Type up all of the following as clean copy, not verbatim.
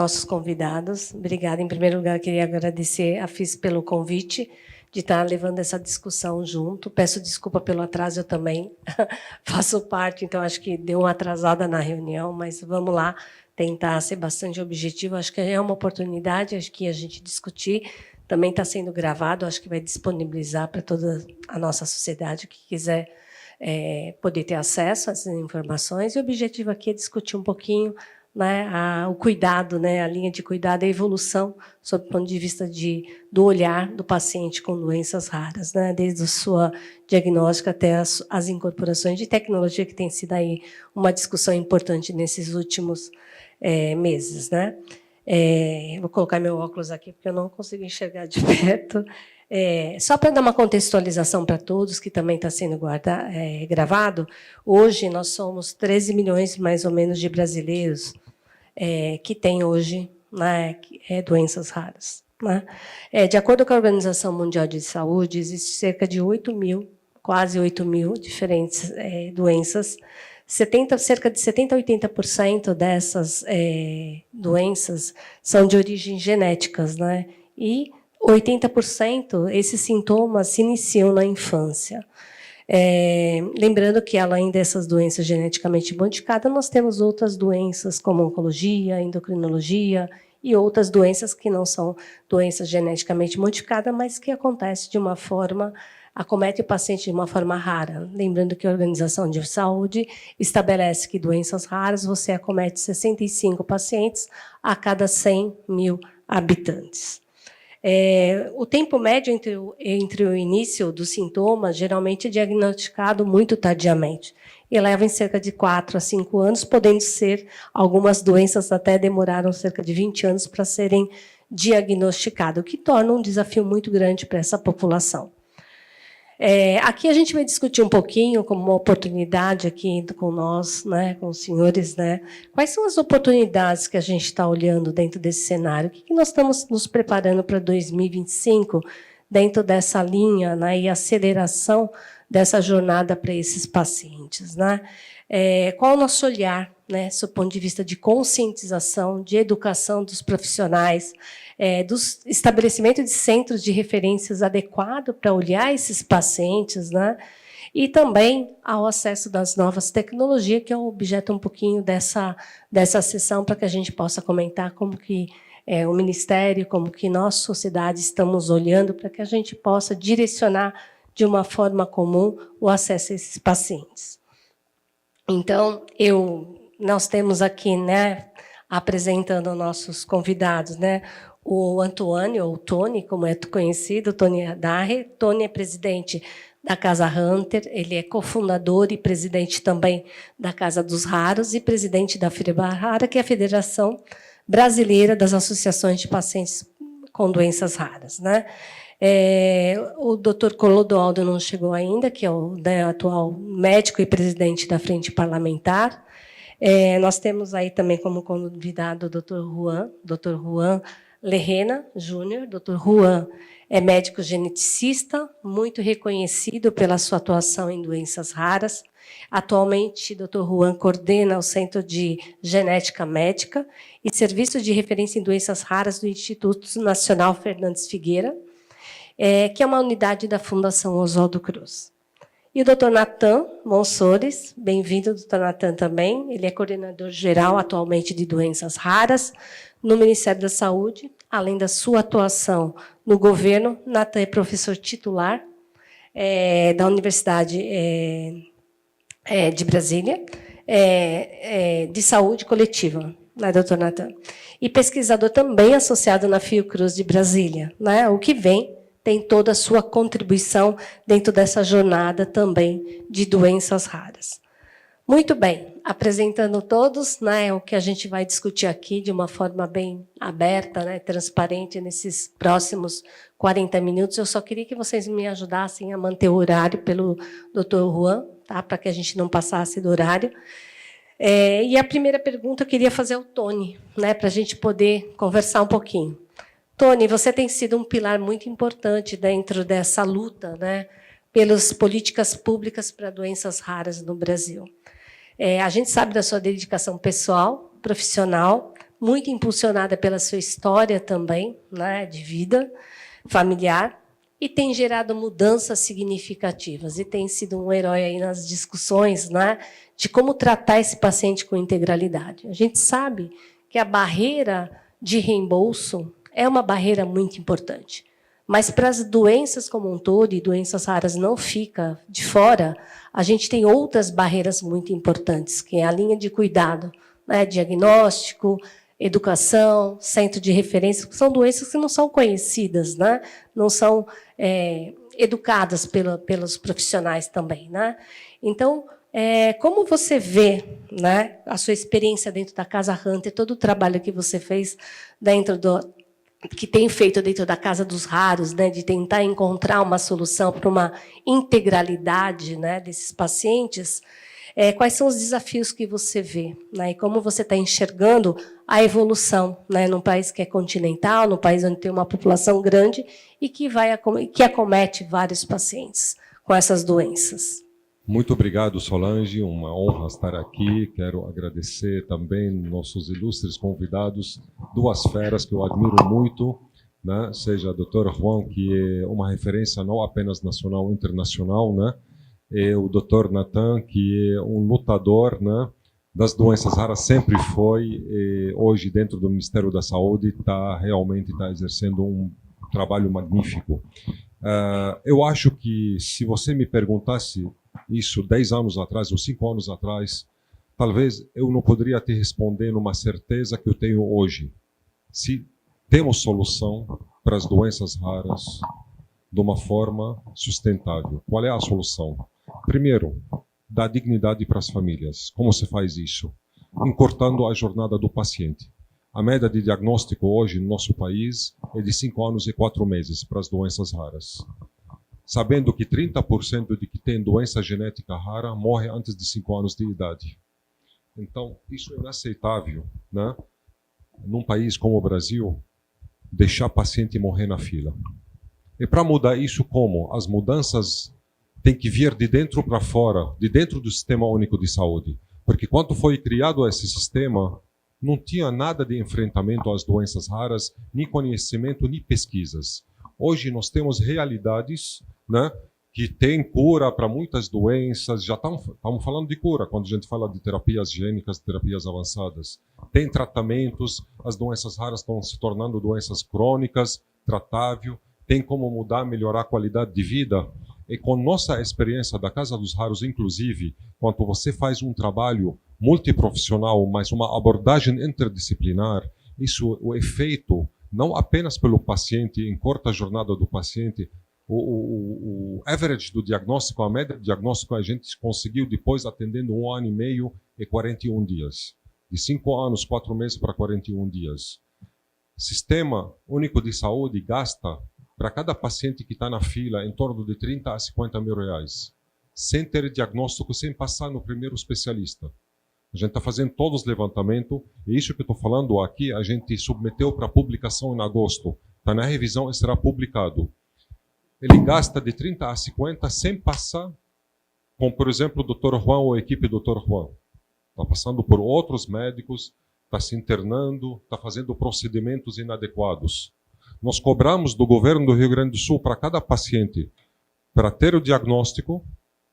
nossos convidados. Obrigada. Em primeiro lugar, queria agradecer a FIS pelo convite de estar levando essa discussão junto. Peço desculpa pelo atraso, eu também faço parte, então acho que deu uma atrasada na reunião, mas vamos lá tentar ser bastante objetivo. Acho que é uma oportunidade, acho que a gente discutir. Também está sendo gravado, acho que vai disponibilizar para toda a nossa sociedade que quiser poder ter acesso a essas informações. E o objetivo aqui é discutir um pouquinho, né, o cuidado, né, a linha de cuidado, a evolução, sob o ponto de vista do olhar do paciente com doenças raras, né, desde a sua diagnóstica até as incorporações de tecnologia, que tem sido aí uma discussão importante nesses últimos meses. Né. Vou colocar meu óculos aqui, porque eu não consigo enxergar de perto. Só para dar uma contextualização para todos, que também está sendo gravado, hoje nós somos 13 milhões, mais ou menos, de brasileiros que têm hoje, né, doenças raras. Né? De acordo com a Organização Mundial de Saúde, existe cerca de 8 mil, quase 8 mil diferentes doenças. Cerca de 70% a 80% dessas doenças são de origem genéticas, né? E 80% esses sintomas se iniciam na infância. Lembrando que, além dessas doenças geneticamente modificadas, nós temos outras doenças, como oncologia, endocrinologia e outras doenças que não são doenças geneticamente modificadas, mas que acontecem de uma forma, acomete o paciente de uma forma rara. Lembrando que a Organização de Saúde estabelece que doenças raras você acomete 65 pacientes a cada 100 mil habitantes. O tempo médio entre o início dos sintomas geralmente é diagnosticado muito tardiamente e leva em cerca de 4 a 5 anos, podendo ser, algumas doenças até demoraram cerca de 20 anos para serem diagnosticadas, o que torna um desafio muito grande para essa população. Aqui a gente vai discutir um pouquinho, como uma oportunidade aqui com nós, né, com os senhores, né, quais são as oportunidades que a gente está olhando dentro desse cenário, o que nós estamos nos preparando para 2025 dentro dessa linha, né, e aceleração dessa jornada para esses pacientes. Né? Qual o nosso olhar, né, do ponto de vista de conscientização, de educação dos profissionais, do estabelecimento de centros de referências adequados para olhar esses pacientes, né? E também ao acesso das novas tecnologias, que é o objeto um pouquinho dessa sessão, para que a gente possa comentar como que o Ministério, como que nós, sociedade, estamos olhando para que a gente possa direcionar de uma forma comum o acesso a esses pacientes. Então, nós temos aqui, né, apresentando nossos convidados, né, o Antônio, ou Tony, como é conhecido, Tony Adarre. Tony é presidente da Casa Hunter, ele é cofundador e presidente também da Casa dos Raros e presidente da FIBRARARA, que é a Federação Brasileira das Associações de Pacientes com Doenças Raras. Né? O doutor Clodoaldo não chegou ainda, que é o atual médico e presidente da Frente Parlamentar. Nós temos aí também como convidado o doutor Juan Lerena Júnior. Dr. Juan é médico geneticista, muito reconhecido pela sua atuação em doenças raras. Atualmente, Dr. Juan coordena o Centro de Genética Médica e Serviço de Referência em Doenças Raras do Instituto Nacional Fernandes Figueira, que é uma unidade da Fundação Oswaldo Cruz. E o Dr. Natan Monsores, bem-vindo, Dr. Natan, também. Ele é coordenador geral, atualmente, de doenças raras no Ministério da Saúde. Além da sua atuação no governo, Natan é professor titular da Universidade de Brasília, de saúde coletiva, né, doutor Natan? E pesquisador também associado na Fiocruz de Brasília, né, o que tem toda a sua contribuição dentro dessa jornada também de doenças raras. Muito bem, apresentando todos, né, o que a gente vai discutir aqui de uma forma bem aberta, né, transparente, nesses próximos 40 minutos. Eu só queria que vocês me ajudassem a manter o horário pelo doutor Juan, tá, para que a gente não passasse do horário. E a primeira pergunta eu queria fazer ao Tony, né, para a gente poder conversar um pouquinho. Tony, você tem sido um pilar muito importante dentro dessa luta, né, pelas políticas públicas para doenças raras no Brasil. A gente sabe da sua dedicação pessoal, profissional, muito impulsionada pela sua história também, né, de vida familiar, e tem gerado mudanças significativas, e tem sido um herói aí nas discussões, né, de como tratar esse paciente com integralidade. A gente sabe que a barreira de reembolso é uma barreira muito importante, mas para as doenças como um todo, e doenças raras não fica de fora, a gente tem outras barreiras muito importantes, que é a linha de cuidado, né, diagnóstico, educação, centro de referência, que são doenças que não são conhecidas, né? Não são educadas pelos profissionais também, né? Então, como você vê, né, a sua experiência dentro da Casa Hunter, todo o trabalho que você fez que tem feito dentro da Casa dos Raros, né, de tentar encontrar uma solução para uma integralidade, né, desses pacientes, quais são os desafios que você vê, né, e como você está enxergando a evolução, né, num país que é continental, num país onde tem uma população grande e que acomete vários pacientes com essas doenças. Muito obrigado, Solange. Uma honra estar aqui. Quero agradecer também nossos ilustres convidados, duas feras que eu admiro muito, né? Seja o Dr. Juan, que é uma referência não apenas nacional, internacional, né? E o Dr. Nathan, que é um lutador, né, das doenças raras, sempre foi, e hoje dentro do Ministério da Saúde realmente está exercendo um trabalho magnífico. Eu acho que se você me perguntasse isso 10 anos atrás ou 5 anos atrás, talvez eu não poderia te responder numa certeza que eu tenho hoje. Se temos solução para as doenças raras de uma forma sustentável. Qual é a solução? Primeiro, dar dignidade para as famílias. Como se faz isso? Encurtando a jornada do paciente. A média de diagnóstico hoje no nosso país é de 5 anos e 4 meses para as doenças raras. Sabendo que 30% de que tem doença genética rara morre antes de 5 anos de idade. Então, isso é inaceitável, né? Num país como o Brasil, deixar paciente morrer na fila. E para mudar isso, como? As mudanças têm que vir de dentro para fora, de dentro do Sistema Único de Saúde. Porque quando foi criado esse sistema, não tinha nada de enfrentamento às doenças raras, nem conhecimento, nem pesquisas. Hoje nós temos realidades, né, que tem cura para muitas doenças, já estamos falando de cura, quando a gente fala de terapias gênicas, terapias avançadas. Tem tratamentos, as doenças raras estão se tornando doenças crônicas, tratável, tem como mudar, melhorar a qualidade de vida. E com nossa experiência da Casa dos Raros, inclusive, quando você faz um trabalho multiprofissional, mas uma abordagem interdisciplinar, isso, o efeito, não apenas pelo paciente, encurta a jornada do paciente, o average do diagnóstico, a média do diagnóstico, a gente conseguiu depois atendendo 1 ano e meio e 41 dias. De 5 anos, 4 meses para 41 dias. Sistema Único de Saúde gasta para cada paciente que está na fila em torno de 30 a 50 mil reais. Sem ter diagnóstico, sem passar no primeiro especialista. A gente está fazendo todos os levantamentos, e isso que eu estou falando aqui, a gente submeteu para publicação em agosto. Está na revisão e será publicado. Ele gasta de 30 a 50 sem passar com, por exemplo, o Dr. Juan ou a equipe do Dr. Juan. Está passando por outros médicos, está se internando, está fazendo procedimentos inadequados. Nós cobramos do governo do Rio Grande do Sul para cada paciente, para ter o diagnóstico,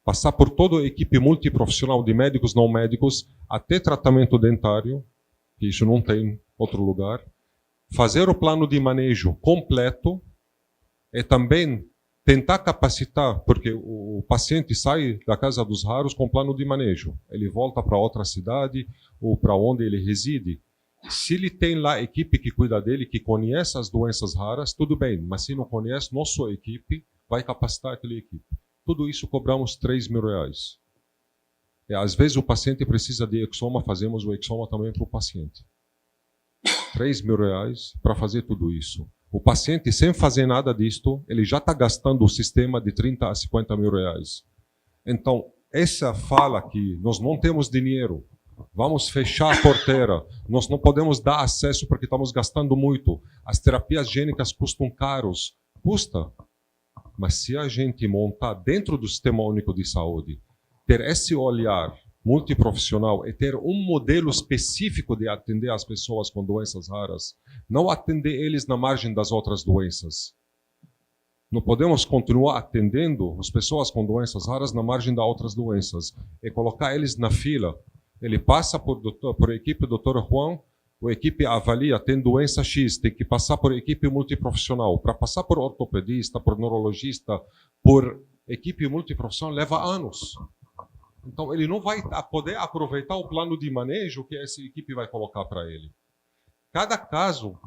passar por toda a equipe multiprofissional de médicos não médicos, até tratamento dentário, que isso não tem em outro lugar, fazer o plano de manejo completo e também tentar capacitar, porque o paciente sai da Casa dos Raros com plano de manejo. Ele volta para outra cidade ou para onde ele reside. Se ele tem lá a equipe que cuida dele, que conhece as doenças raras, tudo bem. Mas se não conhece, nossa equipe vai capacitar aquela equipe. Tudo isso cobramos 3 mil reais. E, às vezes o paciente precisa de exoma, fazemos o exoma também para o paciente. 3 mil reais para fazer tudo isso. O paciente, sem fazer nada disto, ele já está gastando o sistema de 30 a 50 mil reais. Então, essa fala que nós não temos dinheiro, vamos fechar a porteira, nós não podemos dar acesso porque estamos gastando muito, as terapias gênicas custam caros. Custa. Mas se a gente montar dentro do Sistema Único de Saúde, ter esse olhar multiprofissional e ter um modelo específico de atender as pessoas com doenças raras, não atender eles na margem das outras doenças. Não podemos continuar atendendo as pessoas com doenças raras na margem das outras doenças e colocar eles na fila. Ele passa por equipe do Dr. Juan, a equipe avalia, tem doença X, tem que passar por equipe multiprofissional. Para passar por ortopedista, por neurologista, por equipe multiprofissional, leva anos. Então, ele não vai poder aproveitar o plano de manejo que essa equipe vai colocar para ele. Cada caso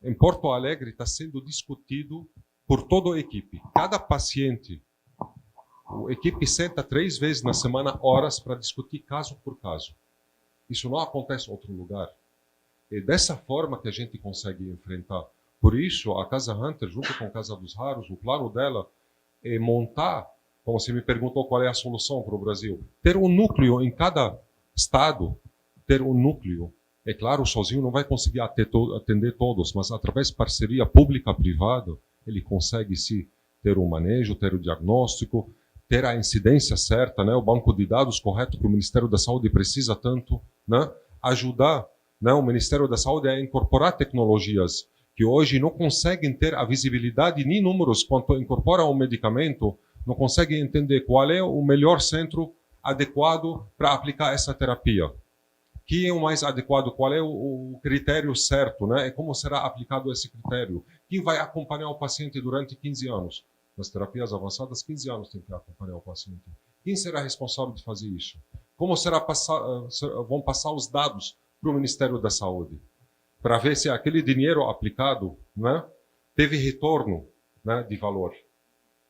em Porto Alegre está sendo discutido por toda a equipe. Cada paciente, a equipe senta 3 vezes na semana, horas, para discutir caso por caso. Isso não acontece em outro lugar. É dessa forma que a gente consegue enfrentar. Por isso, a Casa Hunter, junto com a Casa dos Raros, o plano dela é montar, como você me perguntou qual é a solução para o Brasil, ter um núcleo em cada estado, ter um núcleo. É claro, sozinho não vai conseguir atender todos, mas através de parceria pública-privada, ele consegue sim ter o manejo, ter o diagnóstico, ter a incidência certa, né, o banco de dados correto que o Ministério da Saúde precisa tanto, né, ajudar, né, o Ministério da Saúde a incorporar tecnologias que hoje não conseguem ter a visibilidade nem números quando incorporam um medicamento, não conseguem entender qual é o melhor centro adequado para aplicar essa terapia. Que é o mais adequado, qual é o critério certo, né? E como será aplicado esse critério? Quem vai acompanhar o paciente durante 15 anos? Nas terapias avançadas, 15 anos tem que acompanhar o paciente. Quem será responsável de fazer isso? Como vão passar os dados para o Ministério da Saúde? Para ver se aquele dinheiro aplicado, né, teve retorno, né, de valor.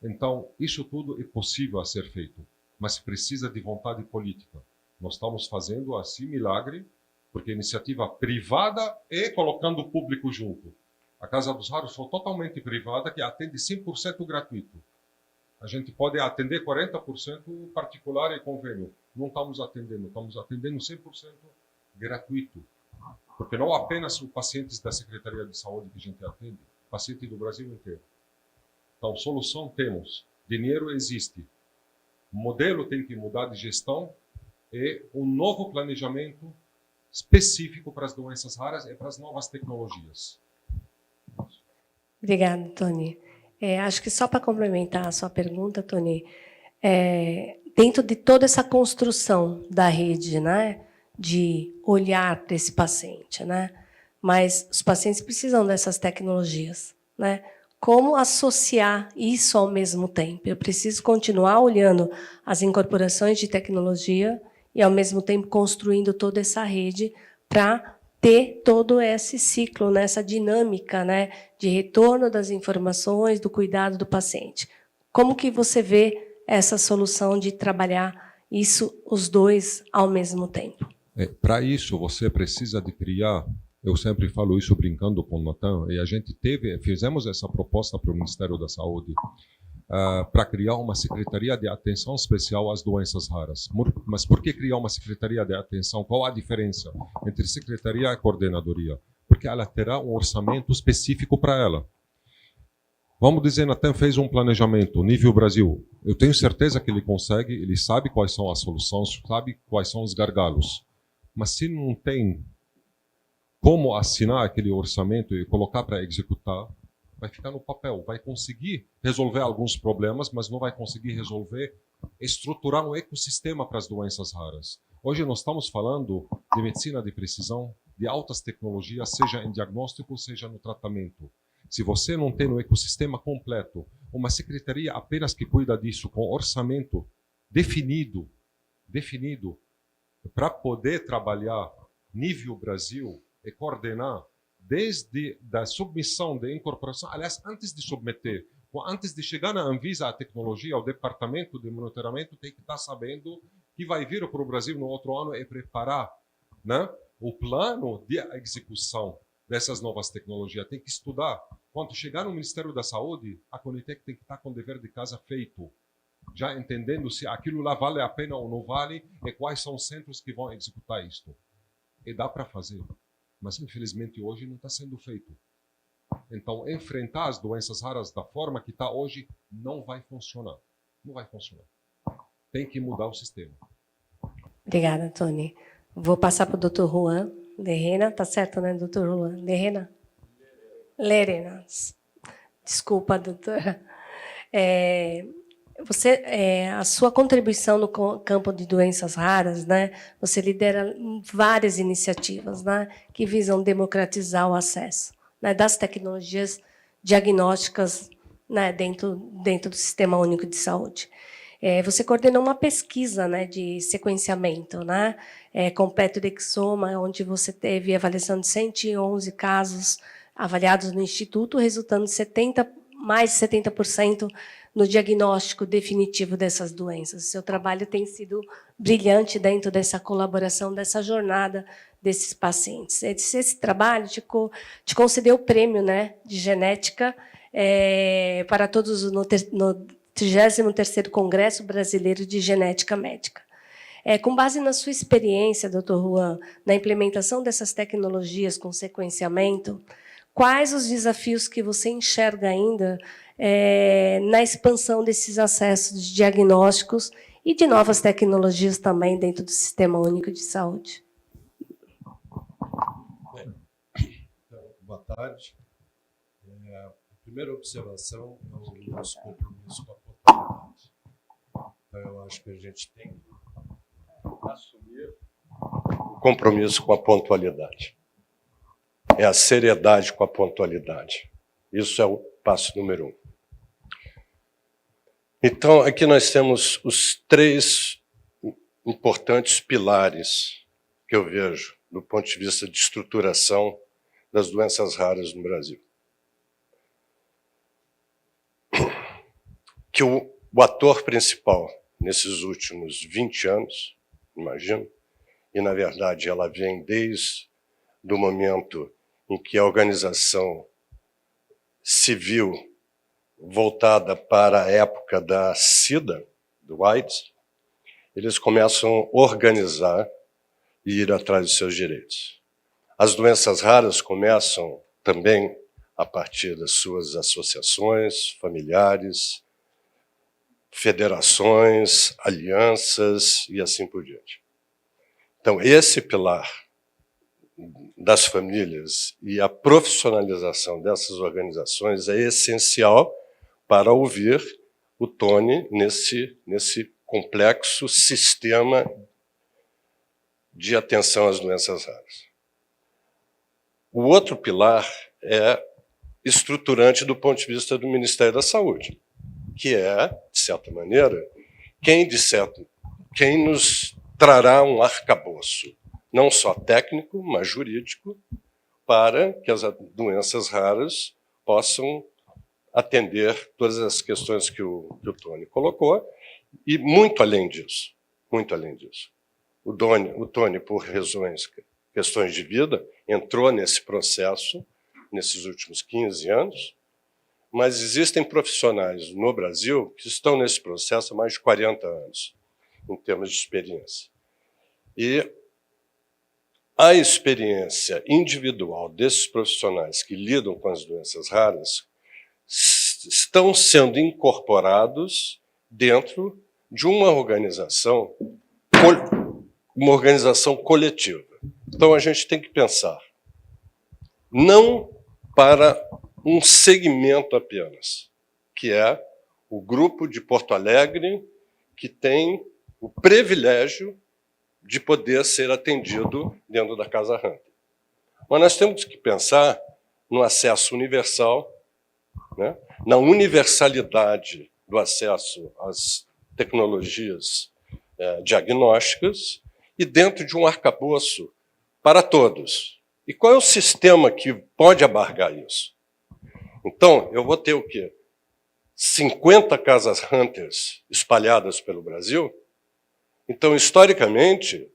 Então, isso tudo é possível a ser feito, mas precisa de vontade política. Nós estamos fazendo assim milagre, porque iniciativa privada e colocando o público junto. A Casa dos Raros foi totalmente privada, que atende 100% gratuito. A gente pode atender 40% particular e convênio. Não estamos atendendo 100% gratuito. Porque não apenas os pacientes da Secretaria de Saúde que a gente atende, pacientes do Brasil inteiro. Então, solução temos, dinheiro existe. O modelo tem que mudar de gestão, e um novo planejamento específico para as doenças raras e para as novas tecnologias. Obrigada, Tony. Acho que só para complementar a sua pergunta, Tony, dentro de toda essa construção da rede, né, de olhar para esse paciente, né, mas os pacientes precisam dessas tecnologias, né? Como associar isso ao mesmo tempo? Eu preciso continuar olhando as incorporações de tecnologia e, ao mesmo tempo, construindo toda essa rede para ter todo esse ciclo, né, essa dinâmica, né, de retorno das informações, do cuidado do paciente. Como que você vê essa solução de trabalhar isso, os dois, ao mesmo tempo? Para isso, você precisa de criar, eu sempre falo isso brincando com o Natan, e a gente fizemos essa proposta para o Ministério da Saúde, para criar uma secretaria de atenção especial às doenças raras. Mas por que criar uma secretaria de atenção? Qual a diferença entre secretaria e coordenadoria? Porque ela terá um orçamento específico para ela. Vamos dizer, Natan fez um planejamento, nível Brasil. Eu tenho certeza que ele consegue, ele sabe quais são as soluções, sabe quais são os gargalos. Mas se não tem como assinar aquele orçamento e colocar para executar, vai ficar no papel, vai conseguir resolver alguns problemas, mas não vai conseguir resolver, estruturar um ecossistema para as doenças raras. Hoje nós estamos falando de medicina de precisão, de altas tecnologias, seja em diagnóstico, seja no tratamento. Se você não tem um ecossistema completo, uma secretaria apenas que cuida disso, com orçamento definido, para poder trabalhar nível Brasil e coordenar desde a submissão de incorporação, aliás, antes de submeter, antes de chegar na Anvisa a tecnologia, o departamento de monitoramento tem que estar sabendo que vai vir para o Brasil no outro ano e preparar, né, o plano de execução dessas novas tecnologias. Tem que estudar. Quando chegar no Ministério da Saúde, a Conitec tem que estar com o dever de casa feito, já entendendo se aquilo lá vale a pena ou não vale e quais são os centros que vão executar isto. E dá para fazer. Mas, infelizmente, hoje não está sendo feito. Então, enfrentar as doenças raras da forma que está hoje não vai funcionar. Não vai funcionar. Tem que mudar o sistema. Obrigada, Tony. Vou passar para o Dr. Juan Lerena. Tá certo, né, Dr. Juan Lerena? Lerena. Desculpa, doutora. A sua contribuição no campo de doenças raras, né? Você lidera várias iniciativas, né, que visam democratizar o acesso, né, das tecnologias diagnósticas, né, dentro do Sistema Único de Saúde. Você coordenou uma pesquisa, né, de sequenciamento, né, completo de exoma, onde você teve avaliação de 111 casos avaliados no Instituto, resultando mais de 70% no diagnóstico definitivo dessas doenças. Seu trabalho tem sido brilhante dentro dessa colaboração, dessa jornada desses pacientes. Esse trabalho te concedeu o prêmio, né, de genética para todos no 33º Congresso Brasileiro de Genética Médica. Com base na sua experiência, Dr. Juan, na implementação dessas tecnologias com sequenciamento, quais os desafios que você enxerga ainda na expansão desses acessos de diagnósticos e de novas tecnologias também dentro do Sistema Único de Saúde? Boa tarde. A primeira observação é o nosso compromisso com a pontualidade. Então, eu acho que a gente tem que assumir o compromisso com a pontualidade. É a seriedade com a pontualidade. Isso é o passo número 1. Então, aqui nós temos os 3 importantes pilares que eu vejo do ponto de vista de estruturação das doenças raras no Brasil. Que o ator principal nesses últimos 20 anos, imagino, e na verdade ela vem desde o momento em que a organização civil voltada para a época da SIDA, do AIDS, eles começam a organizar e ir atrás dos seus direitos. As doenças raras começam também a partir das suas associações familiares, federações, alianças e assim por diante. Então, esse pilar das famílias e a profissionalização dessas organizações é essencial para ouvir o Tony nesse complexo sistema de atenção às doenças raras. O outro pilar é estruturante do ponto de vista do Ministério da Saúde, que é, de certa maneira, quem nos trará um arcabouço, não só técnico, mas jurídico, para que as doenças raras possam atender todas as questões que o Tony colocou, e muito além disso, muito além disso. O Tony, por questões de vida, entrou nesse processo nesses últimos 15 anos, mas existem profissionais no Brasil que estão nesse processo há mais de 40 anos, em termos de experiência. E a experiência individual desses profissionais que lidam com as doenças raras estão sendo incorporados dentro de uma organização coletiva. Então, a gente tem que pensar, não para um segmento apenas, que é o grupo de Porto Alegre que tem o privilégio de poder ser atendido dentro da Casa Hunter. Mas nós temos que pensar no acesso universal, né? Na universalidade do acesso às tecnologias diagnósticas e dentro de um arcabouço para todos. E qual é o sistema que pode abarcar isso? Então, eu vou ter o quê? 50 casas Hunters espalhadas pelo Brasil? Então, historicamente,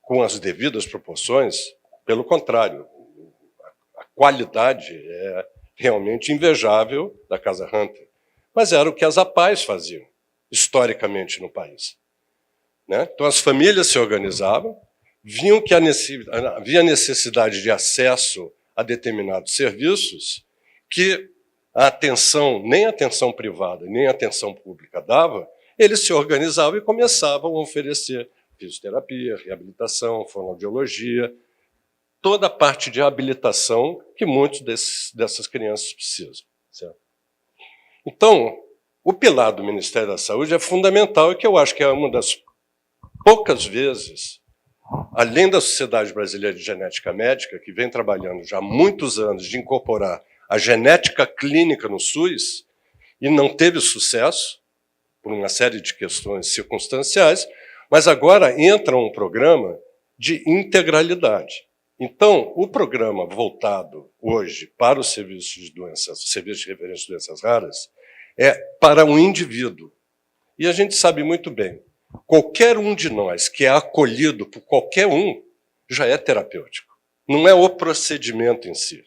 com as devidas proporções, pelo contrário, a qualidade é realmente invejável da Casa Hunter. Mas era o que as APAES faziam, historicamente, no país. Né? Então, as famílias se organizavam, viam que havia necessidade de acesso a determinados serviços que a atenção, nem a atenção privada, nem a atenção pública dava, eles se organizavam e começavam a oferecer fisioterapia, reabilitação, fonoaudiologia, toda a parte de habilitação que muitos dessas crianças precisam. Certo? Então, o pilar do Ministério da Saúde é fundamental e que eu acho que é uma das poucas vezes, além da Sociedade Brasileira de Genética Médica, que vem trabalhando já há muitos anos de incorporar a genética clínica no SUS e não teve sucesso, por uma série de questões circunstanciais, mas agora entra um programa de integralidade. Então, o programa voltado hoje para os serviços de referência de doenças raras, é para um indivíduo. E a gente sabe muito bem, qualquer um de nós que é acolhido por qualquer um já é terapêutico. Não é o procedimento em si.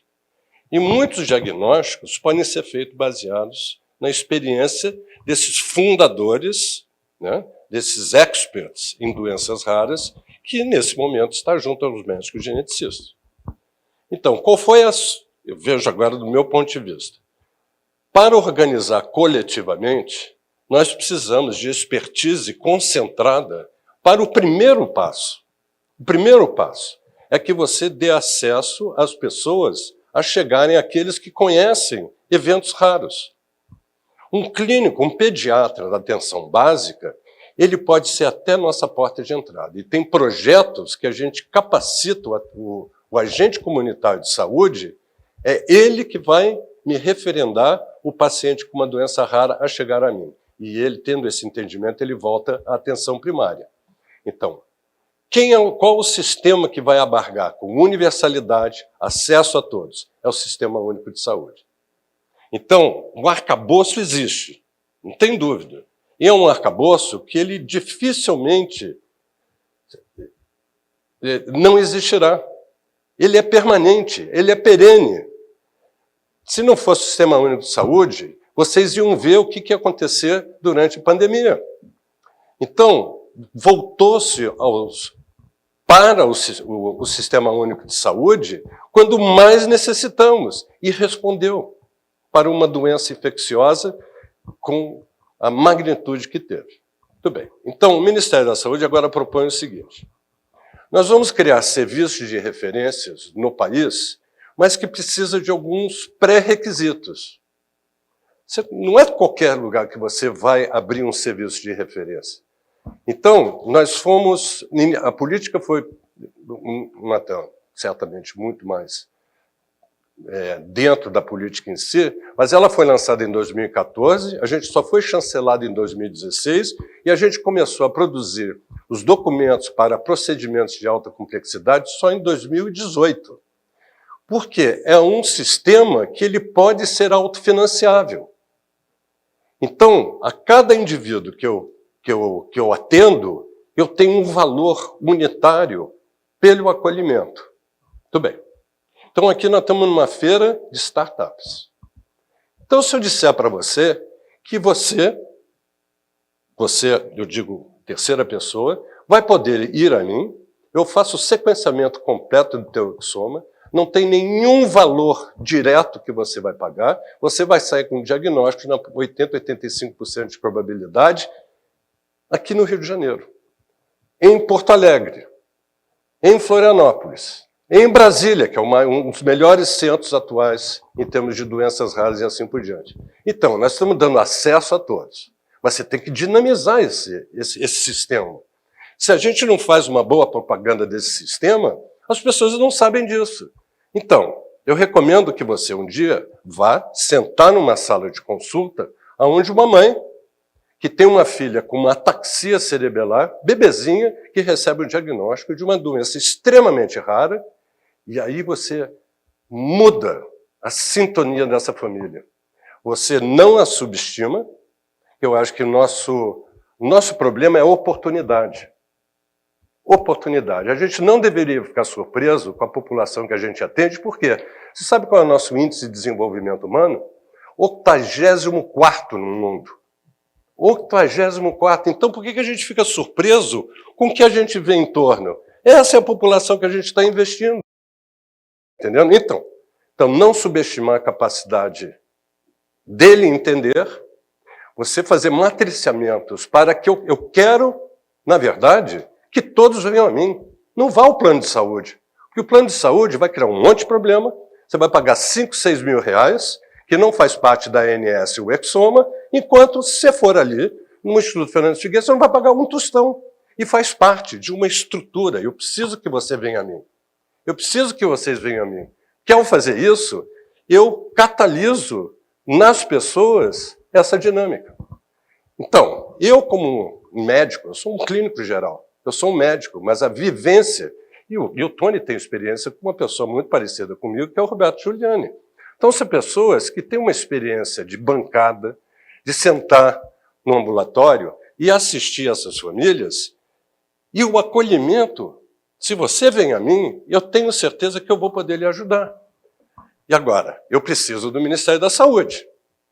E muitos diagnósticos podem ser feitos baseados na experiência desses fundadores, né, desses experts em doenças raras, que nesse momento está junto aos médicos geneticistas. Então, qual foi eu vejo agora do meu ponto de vista. Para organizar coletivamente, nós precisamos de expertise concentrada para o primeiro passo. O primeiro passo é que você dê acesso às pessoas a chegarem àqueles que conhecem eventos raros. Um clínico, um pediatra da atenção básica, ele pode ser até nossa porta de entrada. E tem projetos que a gente capacita o agente comunitário de saúde, é ele que vai me referendar o paciente com uma doença rara a chegar a mim. E ele, tendo esse entendimento, ele volta à atenção primária. Então, qual o sistema que vai abarcar com universalidade, acesso a todos? É o Sistema Único de Saúde. Então, o arcabouço existe, não tem dúvida. E é um arcabouço que ele dificilmente não existirá. Ele é permanente, ele é perene. Se não fosse o Sistema Único de Saúde, vocês iam ver o que ia acontecer durante a pandemia. Então, voltou-se para o Sistema Único de Saúde quando mais necessitamos, e respondeu para uma doença infecciosa com a magnitude que teve. Muito bem. Então, o Ministério da Saúde agora propõe o seguinte. Nós vamos criar serviços de referências no país, mas que precisa de alguns pré-requisitos. Não é qualquer lugar que você vai abrir um serviço de referência. Então, a política foi certamente muito mais dentro da política em si, mas ela foi lançada em 2014, a gente só foi chancelado em 2016 e a gente começou a produzir os documentos para procedimentos de alta complexidade só em 2018. Porque é um sistema que ele pode ser autofinanciável. Então, a cada indivíduo que eu atendo, eu tenho um valor unitário pelo acolhimento. Muito bem. Então, aqui nós estamos numa feira de startups. Então, se eu disser para você que você, eu digo terceira pessoa, vai poder ir a mim, eu faço o sequenciamento completo do teu exoma, não tem nenhum valor direto que você vai pagar, você vai sair com um diagnóstico na 80%, 85% de probabilidade aqui no Rio de Janeiro, em Porto Alegre, em Florianópolis, em Brasília, que é um dos melhores centros atuais em termos de doenças raras e assim por diante. Então, nós estamos dando acesso a todos, mas você tem que dinamizar esse sistema. Se a gente não faz uma boa propaganda desse sistema, as pessoas não sabem disso. Então, eu recomendo que você um dia vá sentar numa sala de consulta onde uma mãe que tem uma filha com uma ataxia cerebelar, bebezinha, que recebe o diagnóstico de uma doença extremamente rara, e aí você muda a sintonia dessa família. Você não a subestima. Eu acho que o nosso problema é oportunidade. Oportunidade. A gente não deveria ficar surpreso com a população que a gente atende, por quê? Você sabe qual é o nosso índice de desenvolvimento humano? 84º no mundo. 84º. Então, por que a gente fica surpreso com o que a gente vê em torno? Essa é a população que a gente está investindo. Entendendo? Então, não subestimar a capacidade dele entender, você fazer matriciamentos para que eu quero, na verdade, que todos venham a mim. Não vá ao plano de saúde. Porque o plano de saúde vai criar um monte de problema, você vai pagar 5, 6 mil reais, que não faz parte da ANS ou Exoma, enquanto se você for ali, no Instituto Fernando Figueiredo, você não vai pagar um tostão. E faz parte de uma estrutura. Eu preciso que você venha a mim. Eu preciso que vocês venham a mim. Que ao fazer isso, eu cataliso nas pessoas essa dinâmica. Então, eu como médico, eu sou um clínico geral, eu sou um médico, mas a vivência, e o Tony tem experiência com uma pessoa muito parecida comigo, que é o Roberto Giuliani. Então, são pessoas que têm uma experiência de bancada, de sentar no ambulatório e assistir essas famílias, e o acolhimento, se você vem a mim, eu tenho certeza que eu vou poder lhe ajudar. E agora, eu preciso do Ministério da Saúde,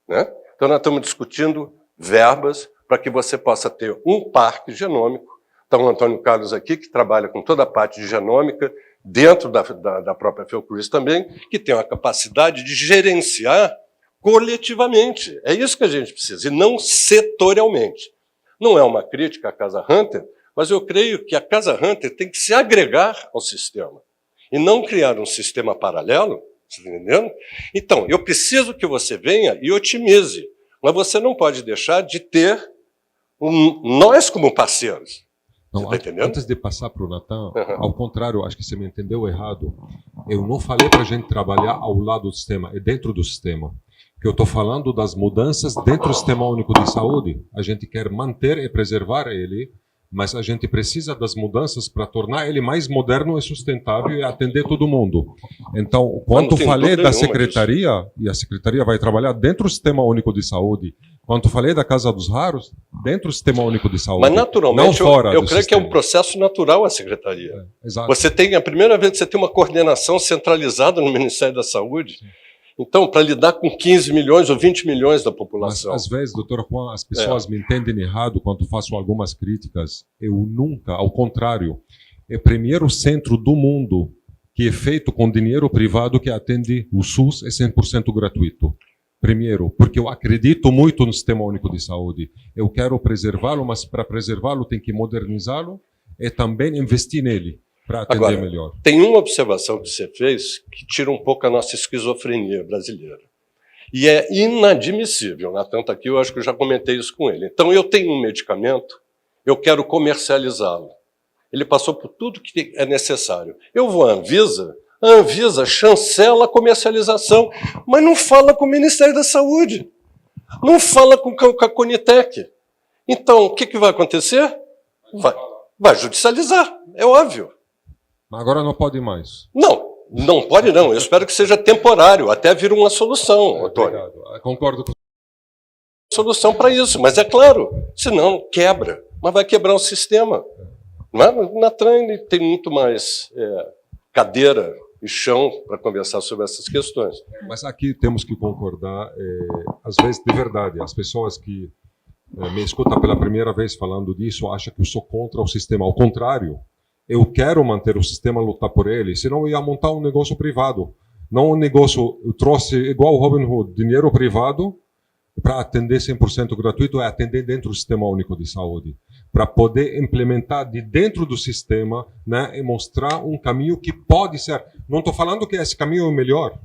né? Então, nós estamos discutindo verbas para que você possa ter um parque genômico. Está o Antônio Carlos aqui, que trabalha com toda a parte de genômica, dentro da própria Fiocruz também, que tem uma capacidade de gerenciar coletivamente. É isso que a gente precisa, e não setorialmente. Não é uma crítica à Casa Hunter, mas eu creio que a Casa Hunter tem que se agregar ao sistema, e não criar um sistema paralelo, tá entendendo? Então, eu preciso que você venha e otimize, mas você não pode deixar de ter nós como parceiros. Não, Você está entendendo? antes de passar para o Natan, ao contrário, acho que você me entendeu errado. Eu não falei para a gente trabalhar ao lado do sistema, é dentro do sistema. Que eu estou falando das mudanças dentro do Sistema Único de Saúde. A gente quer manter e preservar ele, mas a gente precisa das mudanças para tornar ele mais moderno e sustentável e atender todo mundo. Então, quando falei da secretaria, e a secretaria vai trabalhar dentro do Sistema Único de Saúde, quando falei da Casa dos Raros, dentro do Sistema Único de Saúde, mas naturalmente, não fora eu creio sistema. que é um processo natural a secretaria. Exato. Você tem, a primeira vez que você tem uma coordenação centralizada no Ministério da Saúde. Sim. Então, para lidar com 15 milhões ou 20 milhões da população. Mas, às vezes, doutor Juan, as pessoas me entendem errado quando faço algumas críticas. Eu nunca, ao contrário, é o primeiro centro do mundo que é feito com dinheiro privado que atende o SUS, é 100% gratuito. Primeiro, porque eu acredito muito no Sistema Único de Saúde. Eu quero preservá-lo, mas para preservá-lo tem que modernizá-lo e também investir nele. Para atender agora, melhor. Tem uma observação que você fez que tira um pouco a nossa esquizofrenia brasileira. E é inadmissível. Natan está aqui, eu acho que eu já comentei isso com ele. Então, eu tenho um medicamento, eu quero comercializá-lo. Ele passou por tudo que é necessário. Eu vou à Anvisa, a Anvisa chancela a comercialização, mas não fala com o Ministério da Saúde, não fala com a Conitec. Então, o que vai acontecer? Vai judicializar, é óbvio. Agora não pode mais. Não pode não. Eu espero que seja temporário, até vir uma solução, Antônio. Obrigado. Concordo com solução para isso, mas é claro, senão quebra, mas vai quebrar o sistema. Na Trane tem muito mais cadeira e chão para conversar sobre essas questões. Mas aqui temos que concordar, às vezes, de verdade, as pessoas que me escutam pela primeira vez falando disso acham que eu sou contra o sistema. Ao contrário, eu quero manter o sistema, lutar por ele, senão eu ia montar um negócio privado. Não um negócio, eu trouxe, igual o Robin Hood, dinheiro privado para atender 100% gratuito, é atender dentro do Sistema Único de Saúde. Para poder implementar de dentro do sistema, né, e mostrar um caminho que pode ser. Não estou falando que esse caminho é o melhor,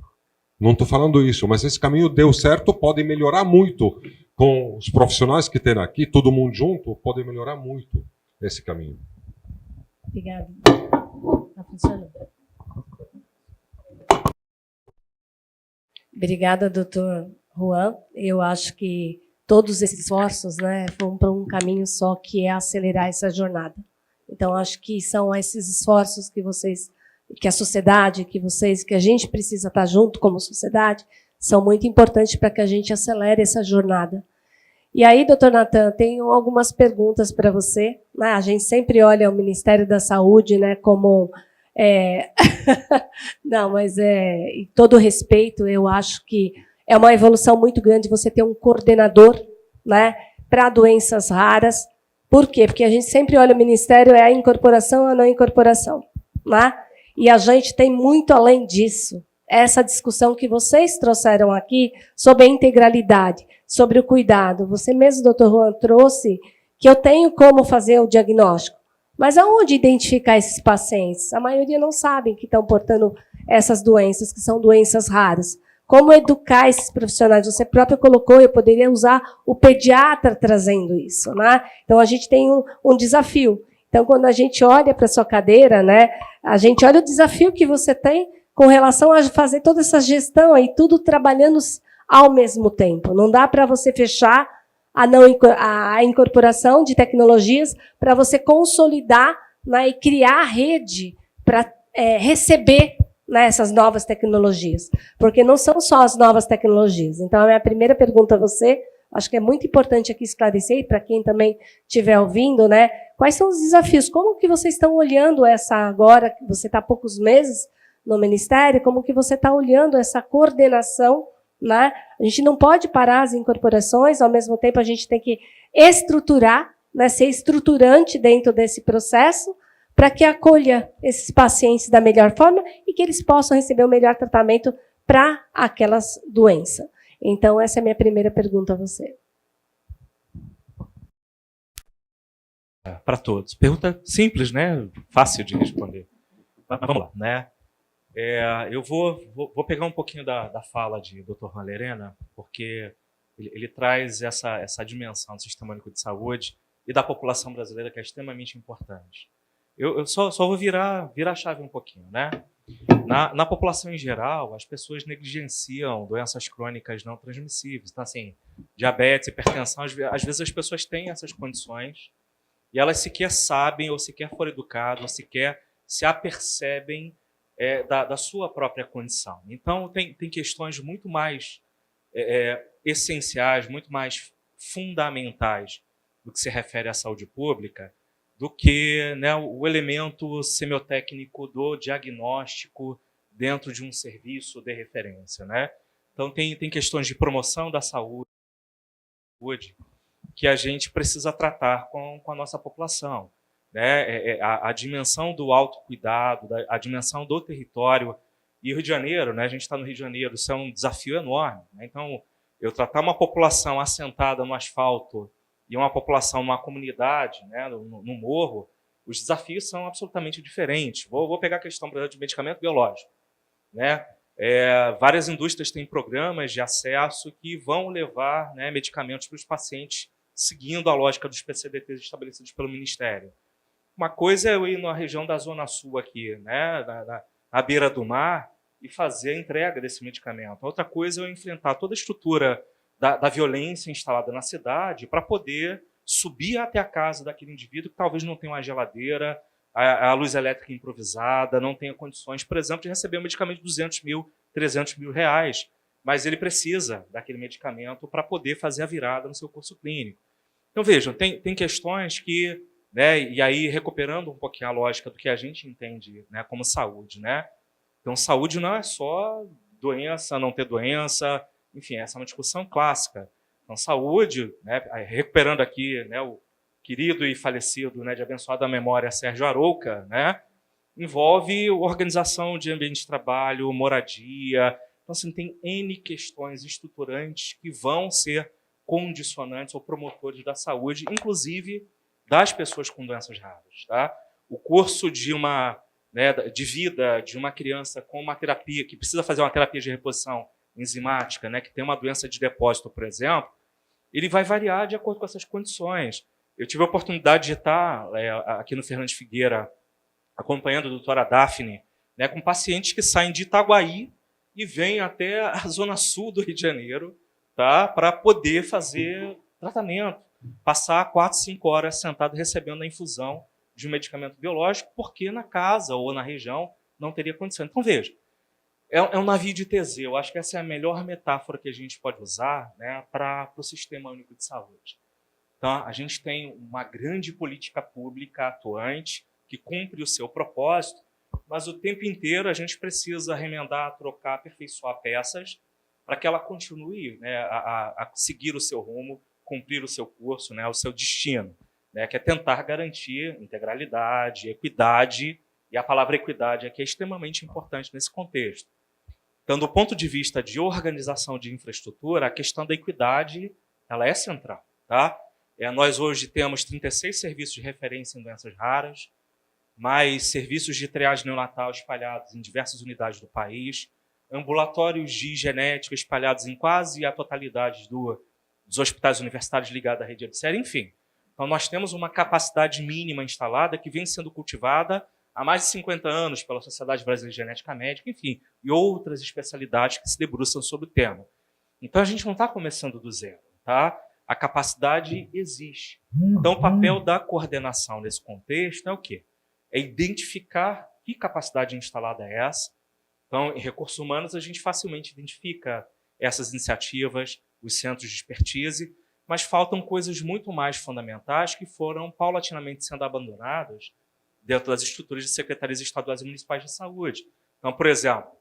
não estou falando isso, mas esse caminho deu certo, pode melhorar muito. Com os profissionais que tem aqui, todo mundo junto, pode melhorar muito esse caminho. Obrigada. Está funcionando. Obrigada, doutor Juan. Eu acho que todos esses esforços, né, vão para um caminho só, que é acelerar essa jornada. Então, acho que são esses esforços que vocês, que a sociedade, que a gente precisa estar junto como sociedade, são muito importantes para que a gente acelere essa jornada. E aí, doutor Natan, tenho algumas perguntas para você. A gente sempre olha o Ministério da Saúde, né, como... Não, mas em todo respeito, eu acho que é uma evolução muito grande você ter um coordenador, né, para doenças raras. Por quê? Porque a gente sempre olha o Ministério, é a incorporação ou a não incorporação, né? E a gente tem muito além disso. Essa discussão que vocês trouxeram aqui sobre a integralidade, sobre o cuidado. Você mesmo, doutor Juan, trouxe que eu tenho como fazer o diagnóstico, Mas aonde identificar esses pacientes? A maioria não sabem que estão portando essas doenças, que são doenças raras. Como educar esses profissionais? Você próprio colocou, eu poderia usar o pediatra trazendo isso, né? Então, a gente tem um desafio. Então, quando a gente olha para a sua cadeira, né, a gente olha o desafio que você tem com relação a fazer toda essa gestão aí, tudo trabalhando ao mesmo tempo. Não dá para você fechar a incorporação de tecnologias para você consolidar, né, e criar a rede para receber, né, essas novas tecnologias. Porque não são só as novas tecnologias. Então, a minha primeira pergunta a você, acho que é muito importante aqui esclarecer, e para quem também estiver ouvindo, né, quais são os desafios? Como que vocês estão olhando essa agora, que você está há poucos meses no Ministério, como que você está olhando essa coordenação, né? A gente não pode parar as incorporações, ao mesmo tempo a gente tem que estruturar, né, ser estruturante dentro desse processo, para que acolha esses pacientes da melhor forma e que eles possam receber o melhor tratamento para aquelas doenças. Então, essa é a minha primeira pergunta a você. Para todos. Pergunta simples, né? Fácil de responder. Mas vamos lá, né? Eu vou pegar um pouquinho da fala de Dr. Juan Lerena, porque ele traz essa dimensão do Sistema Único de Saúde e da população brasileira que é extremamente importante. Eu só vou virar a chave um pouquinho, né? Na população em geral, as pessoas negligenciam doenças crônicas não transmissíveis. Então, assim, diabetes, hipertensão, às vezes as pessoas têm essas condições e elas sequer sabem, ou sequer foram educadas, ou sequer se apercebem da sua própria condição. Então, tem questões muito mais essenciais, muito mais fundamentais do que se refere à saúde pública, do que, né, o elemento semiotécnico do diagnóstico dentro de um serviço de referência, né? Então, tem questões de promoção da saúde que a gente precisa tratar com a nossa população, né? A dimensão do autocuidado, a dimensão do território. E o Rio de Janeiro, né, a gente está no Rio de Janeiro, isso é um desafio enorme, né? Então, eu tratar uma população assentada no asfalto e uma população numa comunidade, né, no morro, os desafios são absolutamente diferentes. Vou pegar a questão de medicamento biológico, né? Várias indústrias têm programas de acesso que vão levar, né, medicamentos para os pacientes seguindo a lógica dos PCDTs estabelecidos pelo Ministério. Uma coisa é eu ir na região da Zona Sul aqui, né, na beira do mar, e fazer a entrega desse medicamento. Outra coisa é eu enfrentar toda a estrutura da violência instalada na cidade para poder subir até a casa daquele indivíduo que talvez não tenha uma geladeira, a luz elétrica improvisada, não tenha condições, por exemplo, de receber um medicamento de 200 mil, 300 mil reais, mas ele precisa daquele medicamento para poder fazer a virada no seu curso clínico. Então, vejam, tem questões que, né, e aí recuperando um pouquinho a lógica do que a gente entende, né, como saúde, né? Então, saúde não é só doença, não ter doença, enfim, essa é uma discussão clássica. Então, saúde, né, recuperando aqui, né, o querido e falecido, né, de abençoada memória Sérgio Arouca, né, envolve organização de ambiente de trabalho, moradia. Então, assim, tem N questões estruturantes que vão ser condicionantes ou promotores da saúde, inclusive das pessoas com doenças raras. Tá? O curso de vida de uma criança com uma terapia, que precisa fazer uma terapia de reposição enzimática, né, que tem uma doença de depósito, por exemplo, ele vai variar de acordo com essas condições. Eu tive a oportunidade de estar aqui no Fernandes Figueira, acompanhando a doutora Daphne, né, com pacientes que saem de Itaguaí e vêm até a zona sul do Rio de Janeiro, tá, para poder fazer tratamento, passar 4, 5 horas sentado recebendo a infusão de um medicamento biológico, porque na casa ou na região não teria condição. Então, veja, é um navio de Teseu. Eu acho que essa é a melhor metáfora que a gente pode usar, né, para o Sistema Único de Saúde. Então, a gente tem uma grande política pública atuante que cumpre o seu propósito, mas o tempo inteiro a gente precisa remendar, trocar, aperfeiçoar peças para que ela continue, né, a seguir o seu rumo, cumprir o seu curso, né, o seu destino, né, que é tentar garantir integralidade, equidade, e a palavra equidade aqui é extremamente importante nesse contexto. Então, do ponto de vista de organização de infraestrutura, a questão da equidade ela é central. Tá? Nós hoje temos 36 serviços de referência em doenças raras, mais serviços de triagem neonatal espalhados em diversas unidades do país, ambulatórios de genética espalhados em quase a totalidade dos hospitais universitários ligados à rede EBSER, enfim. Então, nós temos uma capacidade mínima instalada que vem sendo cultivada há mais de 50 anos pela Sociedade Brasileira de Genética Médica, enfim, e outras especialidades que se debruçam sobre o tema. Então, a gente não está começando do zero, tá? A capacidade existe. Então, o papel da coordenação nesse contexto é o quê? É identificar que capacidade instalada é essa. Então, em recursos humanos, a gente facilmente identifica essas iniciativas, os centros de expertise, mas faltam coisas muito mais fundamentais que foram paulatinamente sendo abandonadas dentro das estruturas de secretarias estaduais e municipais de saúde. Então, por exemplo,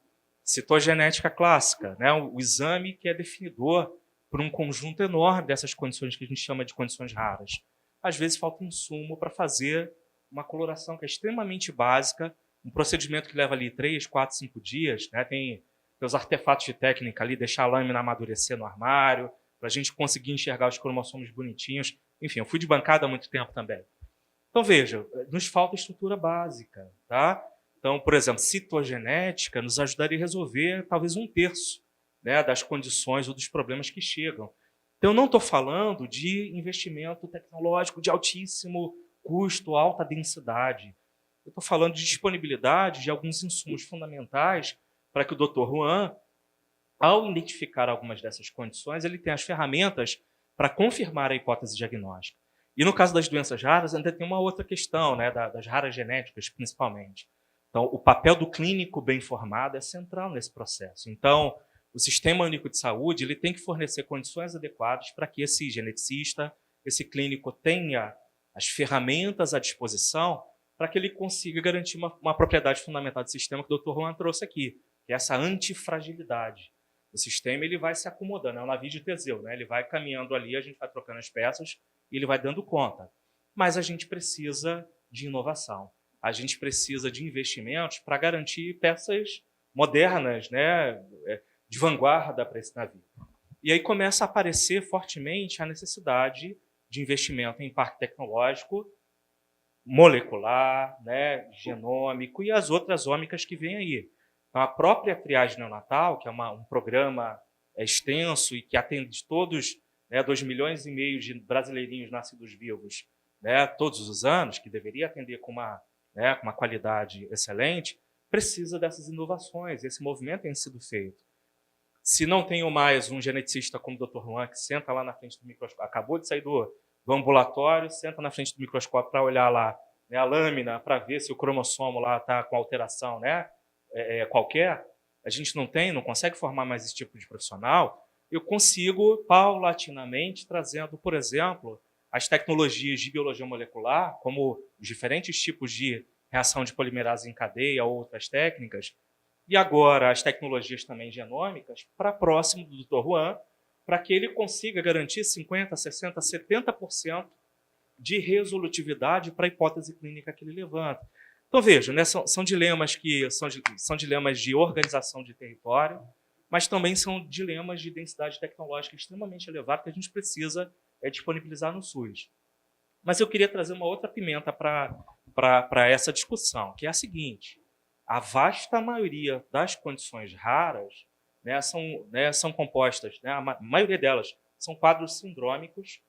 citogenética clássica, né, o exame que é definidor por um conjunto enorme dessas condições que a gente chama de condições raras. Às vezes falta insumo para fazer uma coloração que é extremamente básica, um procedimento que leva ali 3, 4, 5 dias, né, tem os artefatos de técnica ali, deixar a lâmina amadurecer no armário, para a gente conseguir enxergar os cromossomos bonitinhos. Enfim, eu fui de bancada há muito tempo também. Então, veja, nos falta estrutura básica. Tá? Então, por exemplo, citogenética nos ajudaria a resolver talvez 1/3, né, das condições ou dos problemas que chegam. Então, eu não estou falando de investimento tecnológico de altíssimo custo, alta densidade. Eu estou falando de disponibilidade de alguns insumos fundamentais para que o Dr. Juan, ao identificar algumas dessas condições, ele tenha as ferramentas para confirmar a hipótese diagnóstica. E no caso das doenças raras, ainda tem uma outra questão, né, das raras genéticas, principalmente. Então, o papel do clínico bem formado é central nesse processo. Então, o Sistema Único de Saúde ele tem que fornecer condições adequadas para que esse geneticista, esse clínico tenha as ferramentas à disposição para que ele consiga garantir uma propriedade fundamental do sistema que o Dr. Juan trouxe aqui, que é essa antifragilidade. O sistema ele vai se acomodando, é um navio de Teseu, né? Ele vai caminhando ali, a gente vai trocando as peças e ele vai dando conta. Mas a gente precisa de inovação, a gente precisa de investimentos para garantir peças modernas, né? De vanguarda para esse navio. E aí começa a aparecer fortemente a necessidade de investimento em parque tecnológico, molecular, né? Genômico e as outras ômicas que vêm aí. Então, a própria triagem neonatal, que é um programa extenso e que atende todos, né, 2,5 milhões de brasileirinhos nascidos vivos, né, todos os anos, que deveria atender com uma qualidade excelente, precisa dessas inovações. Esse movimento tem sido feito. Se não tenho mais um geneticista como o Dr. Juan, que senta lá na frente do microscópio, acabou de sair do ambulatório, senta na frente do microscópio para olhar lá, né, a lâmina, para ver se o cromossomo lá está com alteração, né, qualquer, a gente não consegue formar mais esse tipo de profissional, eu consigo, paulatinamente, trazendo, por exemplo, as tecnologias de biologia molecular, como os diferentes tipos de reação de polimerase em cadeia ou outras técnicas, e agora as tecnologias também genômicas, para próximo do Dr. Juan, para que ele consiga garantir 50%, 60%, 70% de resolutividade para a hipótese clínica que ele levanta. Então, veja, né, são dilemas que são dilemas de organização de território, mas também são dilemas de densidade tecnológica extremamente elevada que a gente precisa disponibilizar no SUS. Mas eu queria trazer uma outra pimenta para essa discussão, que é a seguinte: a vasta maioria das condições raras, né, são compostas, né, a maioria delas são quadros sindrômicos,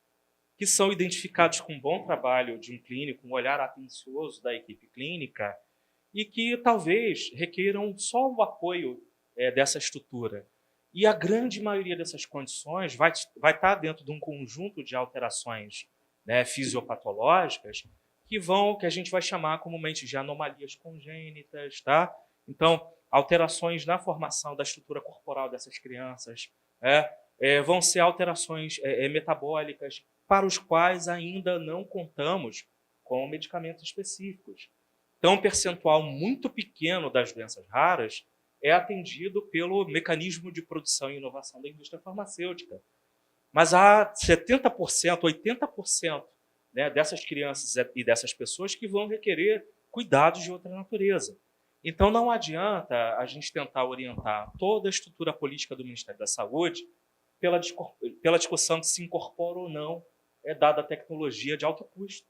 que são identificados com um bom trabalho de um clínico, um olhar atencioso da equipe clínica, e que talvez requeram só o apoio dessa estrutura. E a grande maioria dessas condições vai estar dentro de um conjunto de alterações, né, fisiopatológicas que a gente vai chamar comumente de anomalias congênitas. Tá? Então, alterações na formação da estrutura corporal dessas crianças, vão ser alterações metabólicas, para os quais ainda não contamos com medicamentos específicos. Então, um percentual muito pequeno das doenças raras é atendido pelo mecanismo de produção e inovação da indústria farmacêutica. Mas há 70%, 80%, né, dessas crianças e dessas pessoas que vão requerer cuidados de outra natureza. Então, não adianta a gente tentar orientar toda a estrutura política do Ministério da Saúde pela discussão de se incorpora ou não dada a tecnologia de alto custo.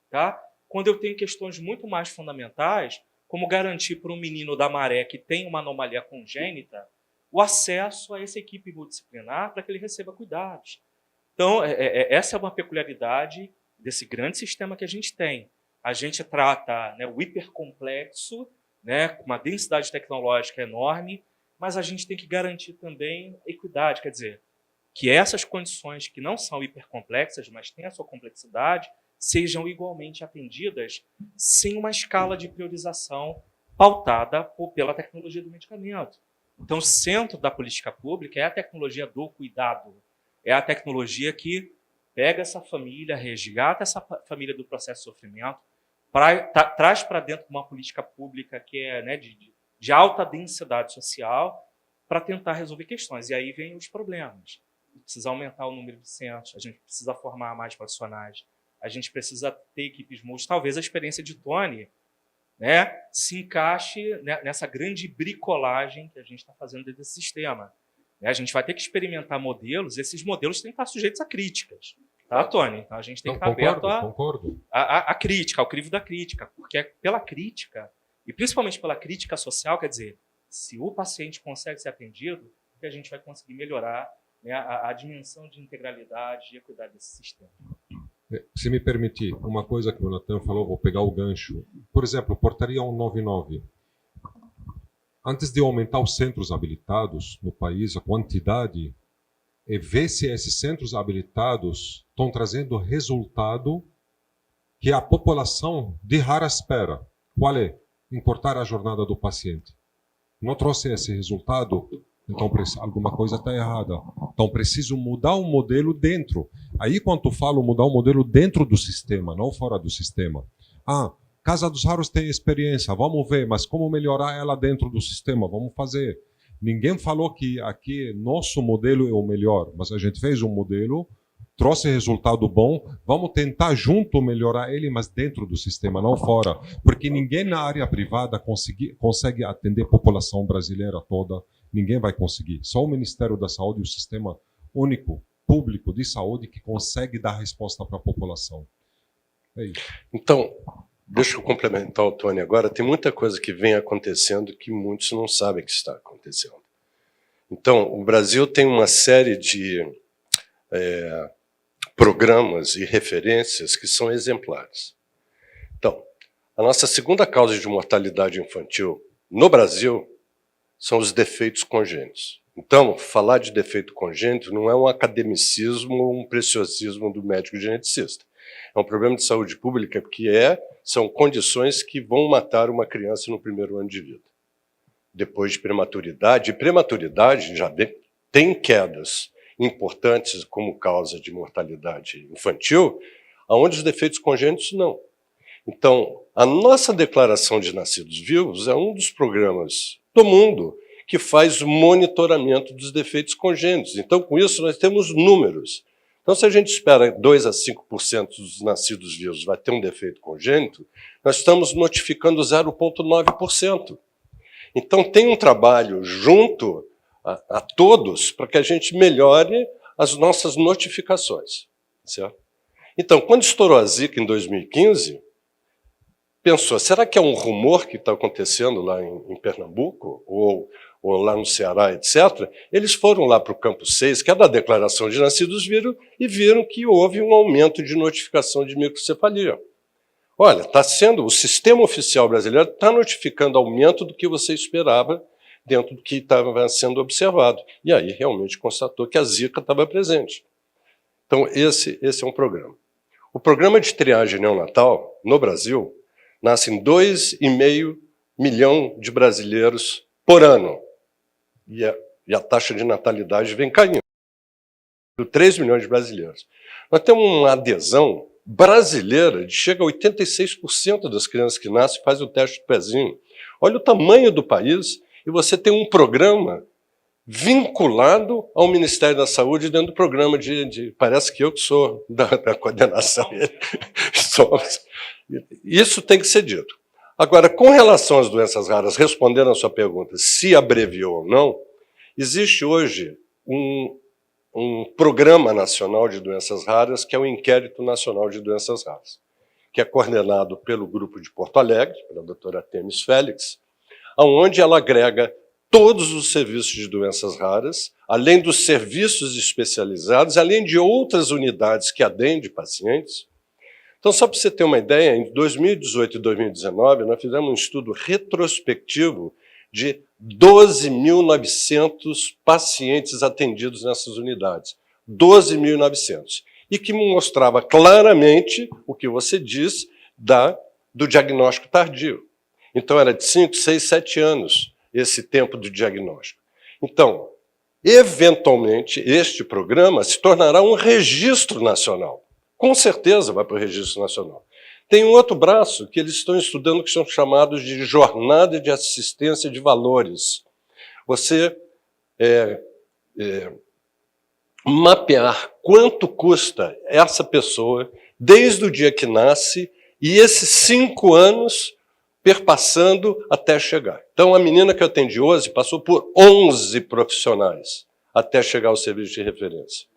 Tá? quando eu tenho questões muito mais fundamentais, como garantir para um menino da Maré que tem uma anomalia congênita o acesso a essa equipe multidisciplinar para que ele receba cuidados. Então, essa é uma peculiaridade desse grande sistema que a gente tem. A gente trata, né, o hipercomplexo, né, com uma densidade tecnológica enorme, mas a gente tem que garantir também equidade, quer dizer, que essas condições que não são hipercomplexas, mas têm a sua complexidade, sejam igualmente atendidas sem uma escala de priorização pautada pela tecnologia do medicamento. Então, o centro da política pública é a tecnologia do cuidado, é a tecnologia que pega essa família, resgata essa família do processo de sofrimento, traz para dentro de uma política pública que é, né, de alta densidade social para tentar resolver questões. E aí vem os problemas. Precisa aumentar o número de centros, a gente precisa formar mais profissionais, a gente precisa ter equipes multi. Talvez a experiência de Tony, né, se encaixe nessa grande bricolagem que a gente está fazendo dentro desse sistema. A gente vai ter que experimentar modelos, e esses modelos têm que estar sujeitos a críticas. Tá, Tony? Então a gente tem que estar aberto à crítica, ao crivo da crítica, porque é pela crítica, e principalmente pela crítica social, quer dizer, se o paciente consegue ser atendido, que a gente vai conseguir melhorar, né, a dimensão de integralidade e equidade desse sistema. Se me permitir, uma coisa que o Natan falou, vou pegar o gancho. Por exemplo, portaria 199. Antes de aumentar os centros habilitados no país, a quantidade, é ver se esses centros habilitados estão trazendo resultado que a população de rara espera. Qual é? Encurtar a jornada do paciente. Não trouxe esse resultado, então alguma coisa está errada. Então preciso mudar o modelo dentro. Aí quando eu falo mudar o modelo dentro do sistema, não fora do sistema. Casa dos Raros tem experiência, vamos ver, mas como melhorar ela dentro do sistema? Vamos fazer. Ninguém falou que aqui nosso modelo é o melhor, mas a gente fez um modelo, trouxe resultado bom, vamos tentar junto melhorar ele, mas dentro do sistema, não fora. Porque ninguém na área privada consegue atender a população brasileira toda, ninguém vai conseguir. Só o Ministério da Saúde e o Sistema Único Público de Saúde que consegue dar resposta para a população. É isso. Então, deixa eu complementar o Tony agora. Tem muita coisa que vem acontecendo que muitos não sabem que está acontecendo. Então, o Brasil tem uma série de programas e referências que são exemplares. Então, a nossa segunda causa de mortalidade infantil no Brasil são os defeitos congênitos. Então, falar de defeito congênito não é um academicismo ou um preciosismo do médico geneticista. É um problema de saúde pública que são condições que vão matar uma criança no primeiro ano de vida. Depois de prematuridade, e prematuridade já tem quedas importantes como causa de mortalidade infantil, onde os defeitos congênitos não. Então, a nossa declaração de nascidos vivos é um dos programas do mundo que faz o monitoramento dos defeitos congênitos. Então, com isso, nós temos números. Então, se a gente espera 2 a 5% dos nascidos vivos vai ter um defeito congênito, nós estamos notificando 0,9%. Então, tem um trabalho junto a todos para que a gente melhore as nossas notificações. Certo? Então, quando estourou a Zika em 2015, pensou, será que é um rumor que está acontecendo lá em Pernambuco, ou lá no Ceará, etc., eles foram lá para o campo 6, que é da declaração de nascidos vivos, e viram que houve um aumento de notificação de microcefalia. Olha, o sistema oficial brasileiro está notificando aumento do que você esperava dentro do que estava sendo observado. E aí realmente constatou que a Zika estava presente. Então, esse é um programa. O programa de triagem neonatal, no Brasil, nascem 2,5 milhão de brasileiros por ano. E a taxa de natalidade vem caindo. 3 milhões de brasileiros. Nós temos uma adesão brasileira de chega a 86% das crianças que nascem fazem o teste do pezinho. Olha o tamanho do país e você tem um programa vinculado ao Ministério da Saúde dentro do programa parece que eu que sou da coordenação. Isso tem que ser dito. Agora, com relação às doenças raras, respondendo a sua pergunta, se abreviou ou não, existe hoje um programa nacional de doenças raras, que é o Inquérito Nacional de Doenças Raras, que é coordenado pelo grupo de Porto Alegre, pela doutora Artemis Félix, onde ela agrega todos os serviços de doenças raras, além dos serviços especializados, além de outras unidades que atendem pacientes. Então, só para você ter uma ideia, em 2018 e 2019, nós fizemos um estudo retrospectivo de 12.900 pacientes atendidos nessas unidades. 12.900. E que mostrava claramente o que você diz do diagnóstico tardio. Então, era de 5, 6, 7 anos esse tempo do diagnóstico. Então, eventualmente, este programa se tornará um registro nacional. Com certeza vai para o registro nacional. Tem um outro braço que eles estão estudando que são chamados de jornada de assistência de valores. Você mapear quanto custa essa pessoa desde o dia que nasce e esses 5 anos perpassando até chegar. Então, a menina que eu atendi hoje passou por 11 profissionais até chegar ao serviço de referência.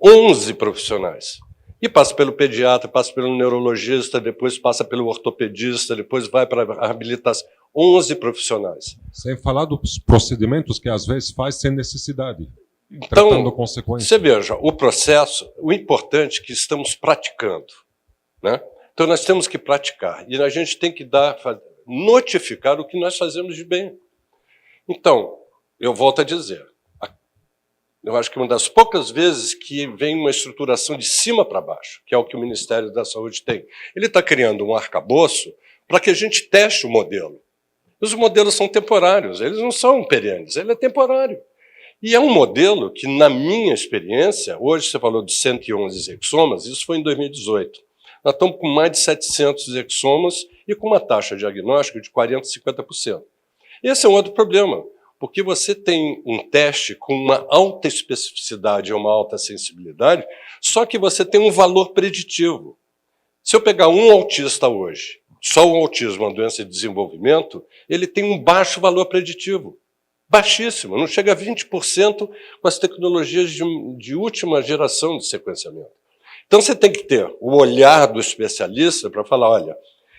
11 profissionais. E passa pelo pediatra, passa pelo neurologista, depois passa pelo ortopedista, depois vai para a reabilitação. 11 profissionais. Sem falar dos procedimentos que às vezes faz sem necessidade. Então, Tratando consequências. você veja, o processo, o importante é que estamos praticando, né? Então, nós temos que praticar. E a gente tem que notificar o que nós fazemos de bem. Então, eu volto a dizer, eu acho que uma das poucas vezes que vem uma estruturação de cima para baixo, que é o que o Ministério da Saúde tem. Ele está criando um arcabouço para que a gente teste o modelo. Os modelos são temporários, eles não são perenes, ele é temporário. E é um modelo que, na minha experiência, hoje você falou de 111 exomas, isso foi em 2018. Nós estamos com mais de 700 exomas e com uma taxa diagnóstica de 40% a 50%. Esse é um outro problema, porque você tem um teste com uma alta especificidade e uma alta sensibilidade, só que você tem um valor preditivo. Se eu pegar um autista hoje, só o autismo, uma doença de desenvolvimento, ele tem um baixo valor preditivo. Baixíssimo, não chega a 20% com as tecnologias de última geração de sequenciamento. Então, você tem que ter o olhar do especialista para falar, olha,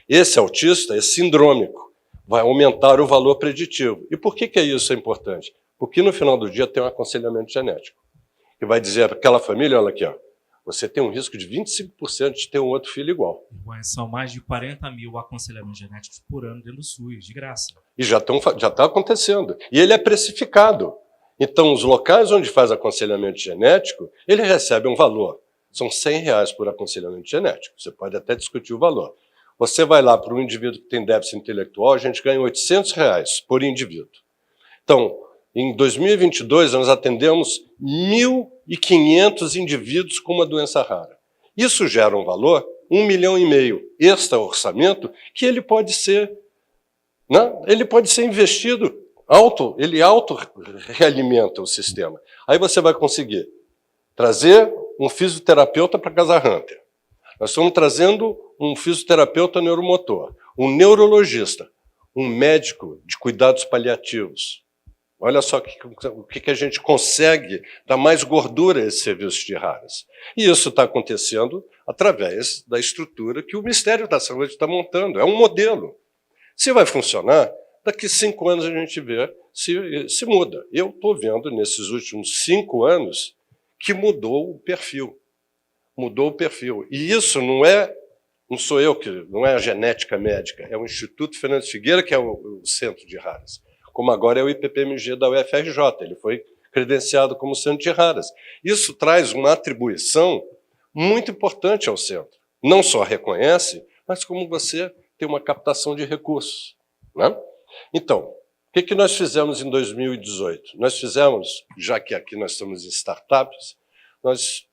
esse autista é sindrômico, vai aumentar o valor preditivo. E por que isso é importante? Porque, no final do dia, tem um aconselhamento genético, que vai dizer para aquela família, olha aqui, ó, você tem um risco de 25% de ter um outro filho igual. São mais de 40 mil aconselhamentos genéticos por ano dentro do SUS, de graça. E já está acontecendo. E ele é precificado. Então, os locais onde faz aconselhamento genético, ele recebe um valor. São R$100 por aconselhamento genético. Você pode até discutir o valor. Você vai lá para um indivíduo que tem déficit intelectual, a gente ganha R$800 por indivíduo. Então, em 2022, nós atendemos 1.500 indivíduos com uma doença rara. Isso gera um valor, R$1,5 milhão, extra-orçamento, que ele pode ser investido, ele auto-realimenta o sistema. Aí você vai conseguir trazer um fisioterapeuta para Casa Hunter. Nós estamos trazendo um fisioterapeuta neuromotor, um neurologista, um médico de cuidados paliativos. Olha só o que a gente consegue dar mais gordura a esse serviço de raras. E isso está acontecendo através da estrutura que o Ministério da Saúde está montando. É um modelo. Se vai funcionar, daqui 5 anos a gente vê se muda. Eu estou vendo, nesses últimos 5 anos, que mudou o perfil. Mudou o perfil. E isso não sou eu, não é a genética médica, é o Instituto Fernando Figueira, que é o centro de raras. Como agora é o IPPMG da UFRJ, ele foi credenciado como centro de raras. Isso traz uma atribuição muito importante ao centro. Não só reconhece, mas como você tem uma captação de recursos, né? Então, o que nós fizemos em 2018? Nós fizemos, já que aqui nós estamos em startups, nós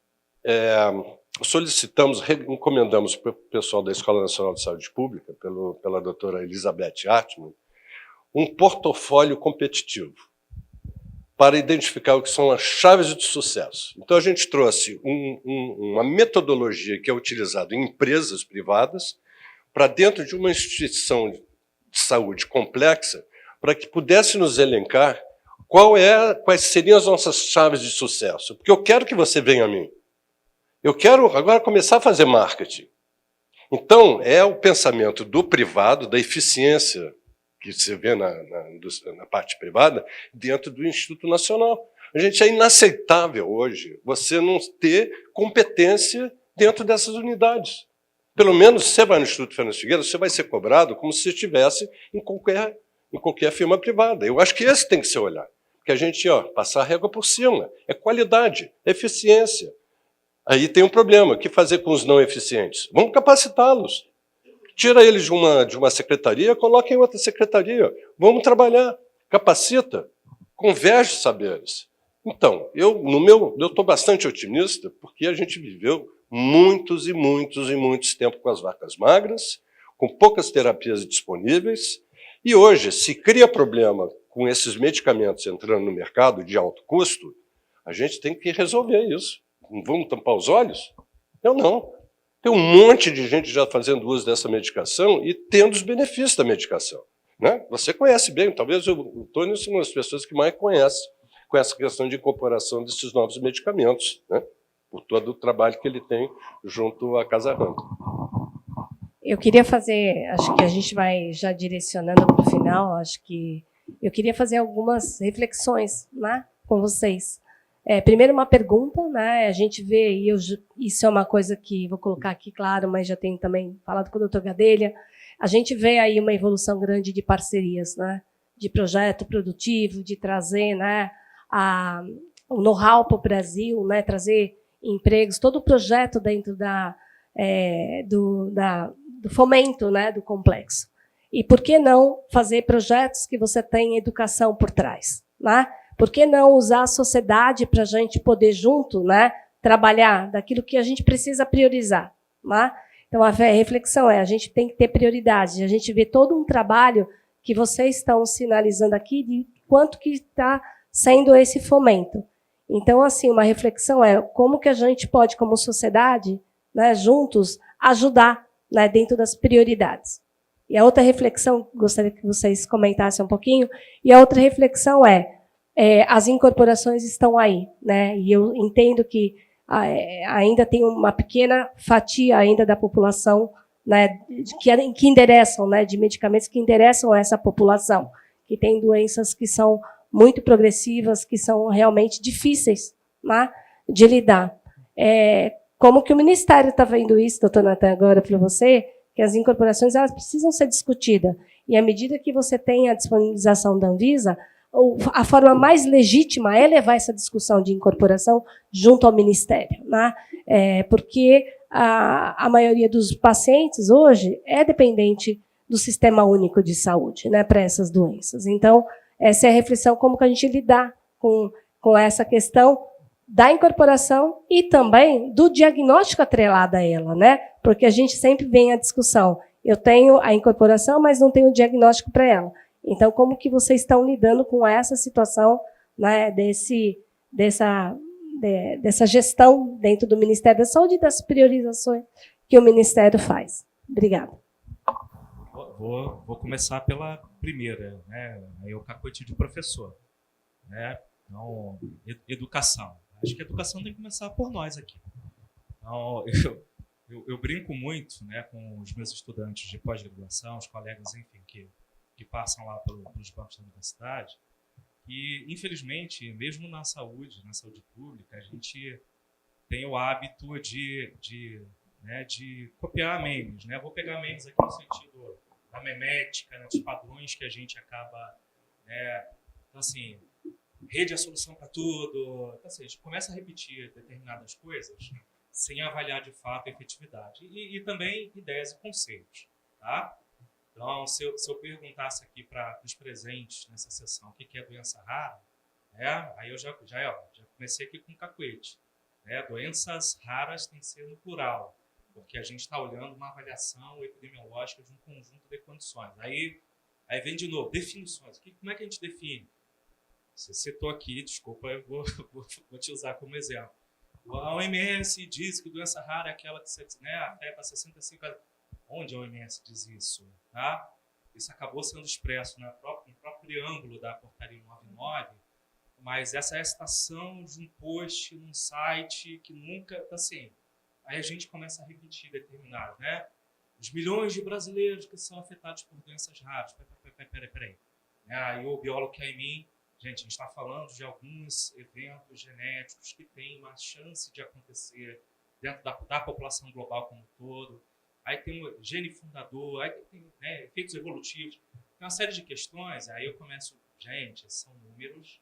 encomendamos para o pessoal da Escola Nacional de Saúde Pública, pela doutora Elizabeth Hartmann, um portfólio competitivo para identificar o que são as chaves de sucesso. Então, a gente trouxe uma metodologia que é utilizada em empresas privadas para dentro de uma instituição de saúde complexa, para que pudesse nos elencar quais seriam as nossas chaves de sucesso. Porque eu quero que você venha a mim. Eu quero agora começar a fazer marketing. Então, é o pensamento do privado, da eficiência que você vê na parte privada, dentro do Instituto Nacional. A gente é inaceitável hoje você não ter competência dentro dessas unidades. Pelo menos, você vai no Instituto Fernando Figueiredo, você vai ser cobrado como se estivesse em qualquer firma privada. Eu acho que esse tem que ser o olhar. Porque a gente, passar a régua por cima. É qualidade, é eficiência. Aí tem um problema. O que fazer com os não eficientes? Vamos capacitá-los. Tira eles de uma secretaria, coloca em outra secretaria. Vamos trabalhar. Capacita. Converge saberes. Então, eu estou bastante otimista, porque a gente viveu muitos e muitos e muitos tempos com as vacas magras, com poucas terapias disponíveis, e hoje, se cria problema com esses medicamentos entrando no mercado de alto custo, a gente tem que resolver isso. Não vamos tampar os olhos? Eu não. Tem um monte de gente já fazendo uso dessa medicação e tendo os benefícios da medicação. Né? Você conhece bem, talvez o Tônio seja uma das pessoas que mais conhece com essa questão de incorporação desses novos medicamentos, né? Por todo o trabalho que ele tem junto à Casa Randa. Eu queria fazer, acho que a gente vai já direcionando para o final, acho que eu queria fazer algumas reflexões, né, com vocês. Primeiro, uma pergunta, né, a gente vê, e isso é uma coisa que vou colocar aqui, claro, mas já tenho também falado com o Dr. Gadelha, a gente vê aí uma evolução grande de parcerias, né, de projeto produtivo, de trazer, né, o know-how para o Brasil, né, trazer empregos, todo o projeto dentro do fomento, né, do complexo. E por que não fazer projetos que você tenha educação por trás? Né? Por que não usar a sociedade para a gente poder junto, né, trabalhar daquilo que a gente precisa priorizar? Né? Então, a reflexão a gente tem que ter prioridade. A gente vê todo um trabalho que vocês estão sinalizando aqui de quanto que está sendo esse fomento. Então, assim, uma reflexão como que a gente pode, como sociedade, né, juntos, ajudar, né, dentro das prioridades. E a outra reflexão, gostaria que vocês comentassem um pouquinho, e a outra reflexão as incorporações estão aí, né, e eu entendo que ainda tem uma pequena fatia ainda da população, né, que endereçam, né, de medicamentos que endereçam essa população, que tem doenças que são muito progressivas, que são realmente difíceis, né, de lidar. Como que o Ministério está vendo isso, doutor Natan, agora para você, que as incorporações elas precisam ser discutidas. E à medida que você tem a disponibilização da Anvisa, a forma mais legítima é levar essa discussão de incorporação junto ao Ministério. Né? Porque a maioria dos pacientes hoje é dependente do Sistema Único de Saúde, né, para essas doenças. Então, essa é a reflexão, como que a gente lidar com essa questão da incorporação e também do diagnóstico atrelado a ela, né? Porque a gente sempre vem à discussão. Eu tenho a incorporação, mas não tenho o diagnóstico para ela. Então, como que vocês estão lidando com essa situação, né, dessa gestão dentro do Ministério da Saúde e das priorizações que o Ministério faz? Obrigada. Vou começar pela primeira, né? Aí o cacoete de professor, né? Então, educação. Acho que a educação tem que começar por nós aqui. Então, eu brinco muito, né, com os meus estudantes de pós-graduação, os colegas, enfim, que passam lá pelos bancos da universidade, e, infelizmente, mesmo na saúde pública, a gente tem o hábito de copiar memes. Né? Vou pegar memes aqui no sentido da memética, né, dos padrões que a gente acaba... Né, então, assim... Rede é a solução para tudo. Então, assim, a gente começa a repetir determinadas coisas sem avaliar de fato a efetividade. E também ideias e conceitos. Tá? Então, se eu perguntasse aqui para os presentes nessa sessão o que é doença rara, aí eu já comecei aqui com um cacuete. Doenças raras tem que ser no plural, porque a gente está olhando uma avaliação epidemiológica de um conjunto de condições. Aí vem de novo, definições. Como é que a gente define? Você citou aqui, desculpa, eu vou te usar como exemplo. A OMS diz que doença rara é aquela que afeta 65 anos. Onde a OMS diz isso? Tá? Isso acabou sendo expresso no próprio preâmbulo da portaria 99, mas essa é a citação de um post num site que nunca... Assim, aí a gente começa a repetir determinado, né? os milhões de brasileiros que são afetados por doenças raras. Peraí. Aí o biólogo que é em mim, gente, a gente está falando de alguns eventos genéticos que têm uma chance de acontecer dentro da população global como um todo. Aí tem o gene fundador, aí tem efeitos evolutivos, tem uma série de questões. Aí eu começo, gente, são números,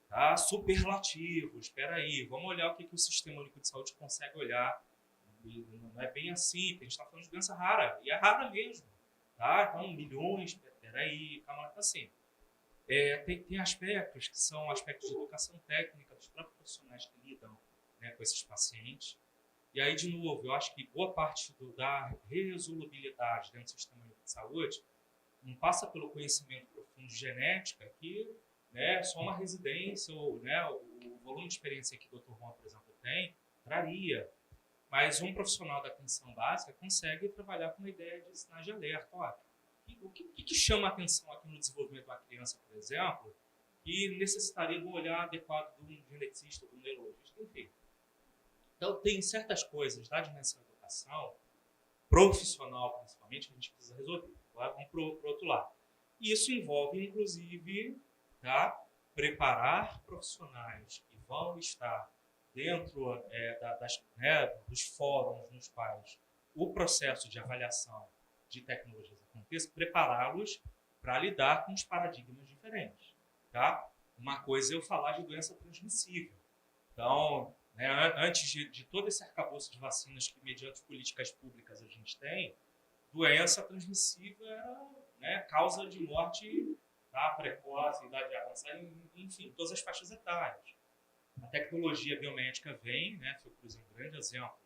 tá, superlativos. Espera aí, vamos olhar o que o Sistema Único de Saúde consegue olhar. E não é bem assim, porque a gente está falando de doença rara, e é rara mesmo. Tá? Então, milhões, peraí, calma, assim. Tem aspectos que são aspectos de educação técnica dos próprios profissionais que lidam, né, com esses pacientes. E aí, de novo, eu acho que boa parte da resolubilidade dentro do Sistema Único de Saúde não passa pelo conhecimento profundo de genética, que, né, só uma residência, ou, né, o volume de experiência que o Dr. Juan, por exemplo, tem, traria. Mas um profissional da atenção básica consegue trabalhar com uma ideia de sinais de alerta. Ó, o que chama a atenção aqui no desenvolvimento de uma criança, por exemplo, que necessitaria do olhar adequado de um geneticista, de um neurologista, enfim. Então, tem certas coisas da dimensão da educação, profissional principalmente, que a gente precisa resolver. Agora vamos para o outro lado. E isso envolve, inclusive, tá, preparar profissionais que vão estar dentro dos fóruns nos quais o processo de avaliação de tecnologias aconteça, prepará-los para lidar com os paradigmas diferentes. Tá? Uma coisa é eu falar de doença transmissível. Então, né, antes de todo esse arcabouço de vacinas que, mediante políticas públicas, a gente tem, doença transmissível era, né, causa de morte, tá, precoce, idade avançada, enfim, todas as faixas etárias. A tecnologia biomédica vem, né, foi, por exemplo, um grande exemplo,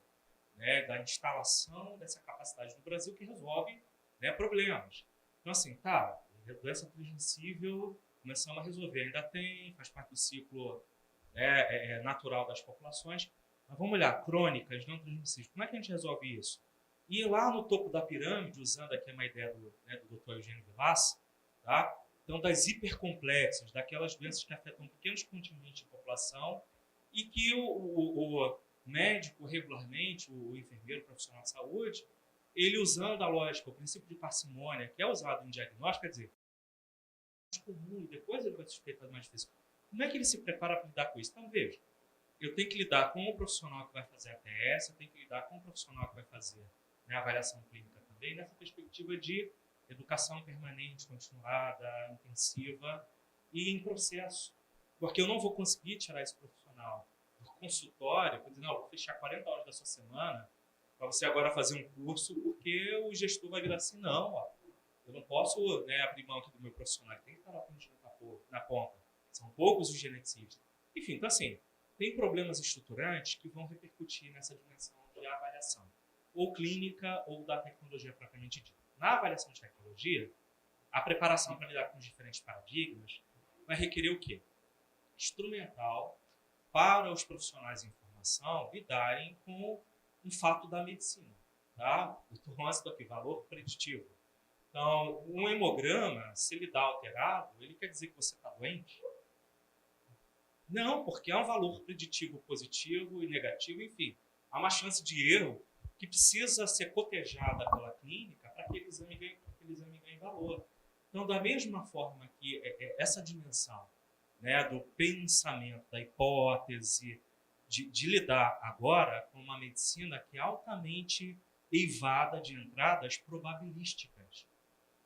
né, da instalação dessa capacidade no Brasil que resolve, né, problemas. Então, assim, tá, doença transmissível, começamos a resolver, ainda tem, faz parte do ciclo, né, natural das populações, mas vamos olhar, crônicas, não transmissíveis, como é que a gente resolve isso? E lá no topo da pirâmide, usando aqui uma ideia do Dr. Eugênio Vilas, tá? Então, das hipercomplexas, daquelas doenças que afetam pequenos contingentes de população e que o médico, regularmente, o enfermeiro, o profissional de saúde, ele usando a lógica, o princípio de parcimônia, que é usado em diagnóstico, quer dizer, é comum, e depois ele vai suspeitar mais difícil. Como é que ele se prepara para lidar com isso? Então, veja, eu tenho que lidar com o profissional que vai fazer a TS, eu tenho que lidar com o profissional que vai fazer, né, a avaliação clínica também, nessa perspectiva de educação permanente, continuada, intensiva e em processo. Porque eu não vou conseguir tirar esse profissional do consultório, vou dizer, não, vou fechar 40 horas da sua semana para você agora fazer um curso, porque o gestor vai virar assim, não, ó, eu não posso, né, abrir mão aqui do meu profissional, tem que estar lá atendido na ponta. São poucos os geneticistas. Enfim, então assim, tem problemas estruturantes que vão repercutir nessa dimensão de avaliação, ou clínica ou da tecnologia propriamente dita. Na avaliação de tecnologia, a preparação para lidar com os diferentes paradigmas vai requerer o quê? Instrumental para os profissionais de informação lidarem com um fato da medicina. Tá? Eu estou falando aqui, valor preditivo. Então, um hemograma, se ele dá alterado, ele quer dizer que você está doente? Não, porque é um valor preditivo positivo e negativo, enfim. Há uma chance de erro que precisa ser cotejada pela clínica para que aquele exame ganhe valor. Então, da mesma forma que essa dimensão, né, do pensamento, da hipótese, de lidar agora com uma medicina que é altamente eivada de entradas probabilísticas.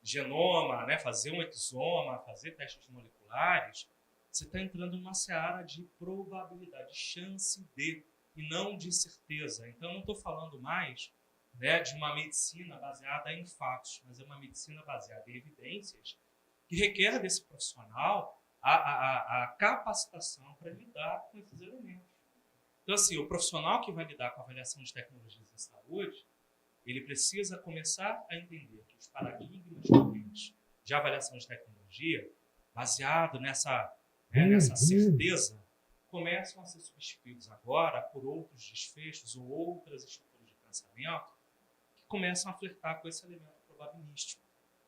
Genoma, né, fazer um exoma, fazer testes moleculares, você está entrando numa seara de probabilidade, chance de, e não de certeza. Então, não estou falando mais, né, de uma medicina baseada em fatos, mas é uma medicina baseada em evidências que requer desse profissional a capacitação para lidar com esses elementos. Então, assim, o profissional que vai lidar com a avaliação de tecnologias em saúde, ele precisa começar a entender que os paradigmas de avaliação de tecnologia, baseado nessa certeza, começam a ser substituídos agora por outros desfechos ou outras estruturas de pensamento que começam a flertar com esse elemento probabilístico.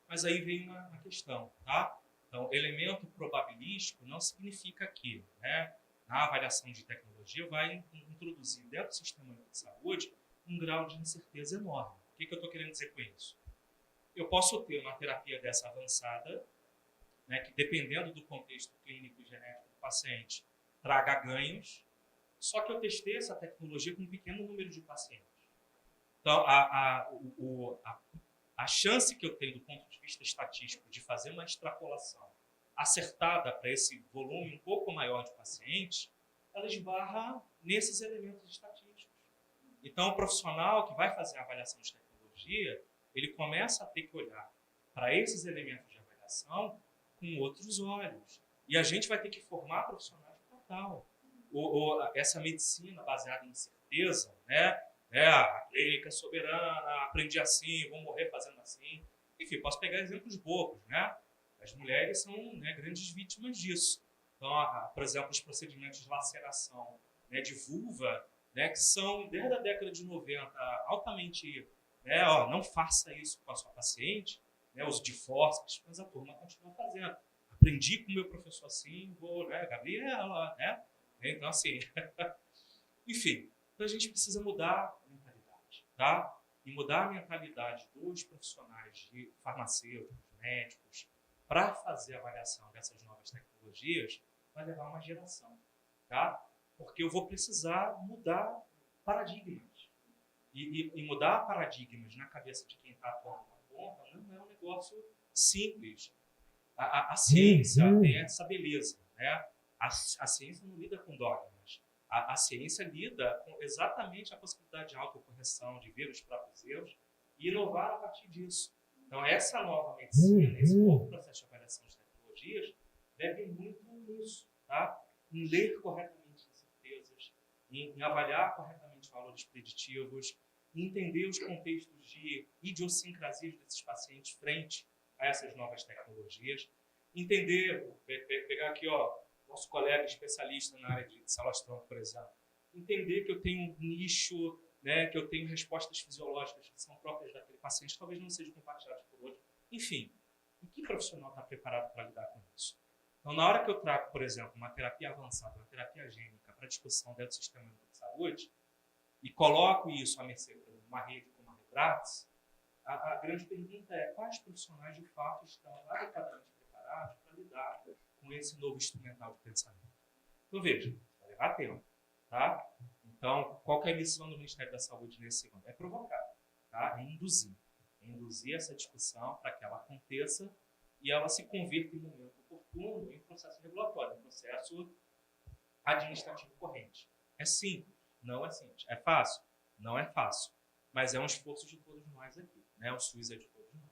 Mas aí vem uma questão, tá? Então, elemento probabilístico não significa que, né, na avaliação de tecnologia vai introduzir dentro do sistema de saúde um grau de incerteza enorme. que eu estou querendo dizer com isso? Eu posso ter uma terapia dessa avançada, né, que dependendo do contexto clínico e genético do paciente, traga ganhos, só que eu testei essa tecnologia com um pequeno número de pacientes. Então, a chance que eu tenho do ponto de vista estatístico de fazer uma extrapolação acertada para esse volume um pouco maior de pacientes, ela esbarra nesses elementos estatísticos. Então, o profissional que vai fazer a avaliação de tecnologia, ele começa a ter que olhar para esses elementos de avaliação com outros olhos. E a gente vai ter que formar profissionais de total. Essa medicina baseada em certeza, né? A clínica soberana, aprendi assim, vou morrer fazendo assim. Enfim, posso pegar exemplos bobos, né? As mulheres são, né, grandes vítimas disso. Então, por exemplo, os procedimentos de laceração, né, de vulva, né, que são, desde a década de 90, altamente, né, não faça isso com a sua paciente, né, uso de forceps, mas a turma continua fazendo. Aprendi com o meu professor assim, vou, né, Gabriela, né? Então, assim, enfim, então a gente precisa mudar a mentalidade, tá? E mudar a mentalidade dos profissionais de farmacêuticos, médicos, para fazer a avaliação dessas novas tecnologias, vai levar uma geração, tá? Porque eu vou precisar mudar paradigmas. E mudar paradigmas na cabeça de quem está atuando na ponta não é um negócio simples. A ciência tem essa beleza, né? A ciência não lida com dogmas. A ciência lida com exatamente a possibilidade de autocorreção, de ver os próprios erros e inovar a partir disso. Então, essa nova medicina, esse novo processo de avaliação de tecnologias, deve muito nisso, tá? Em ler corretamente as certezas, em avaliar corretamente valores preditivos, em entender os contextos de idiosincrasias desses pacientes frente a essas novas tecnologias, entender, pegar aqui, nosso colega especialista na área de células-tronco, por exemplo, entender que eu tenho um nicho, né, que eu tenho respostas fisiológicas que são próprias daquele paciente, talvez não sejam compartilhadas por outro. Enfim, e que profissional está preparado para lidar com isso? Então, na hora que eu trago, por exemplo, uma terapia avançada, uma terapia gênica para discussão dentro do sistema de saúde, e coloco isso à mercê de uma rede como a Rebrates, a grande pergunta é quais profissionais de fato estão adequadamente preparados para lidar com esse novo instrumental de pensamento. Então, veja, vai levar tempo, tá? Então, qual que é a missão do Ministério da Saúde nesse ano? É provocar, tá? É induzir essa discussão para que ela aconteça e ela se converta em momento oportuno em processo regulatório, em processo administrativo corrente. É simples? Não é simples. É fácil? Não é fácil. Mas é um esforço de todos nós aqui, né? O SUS é de todos nós.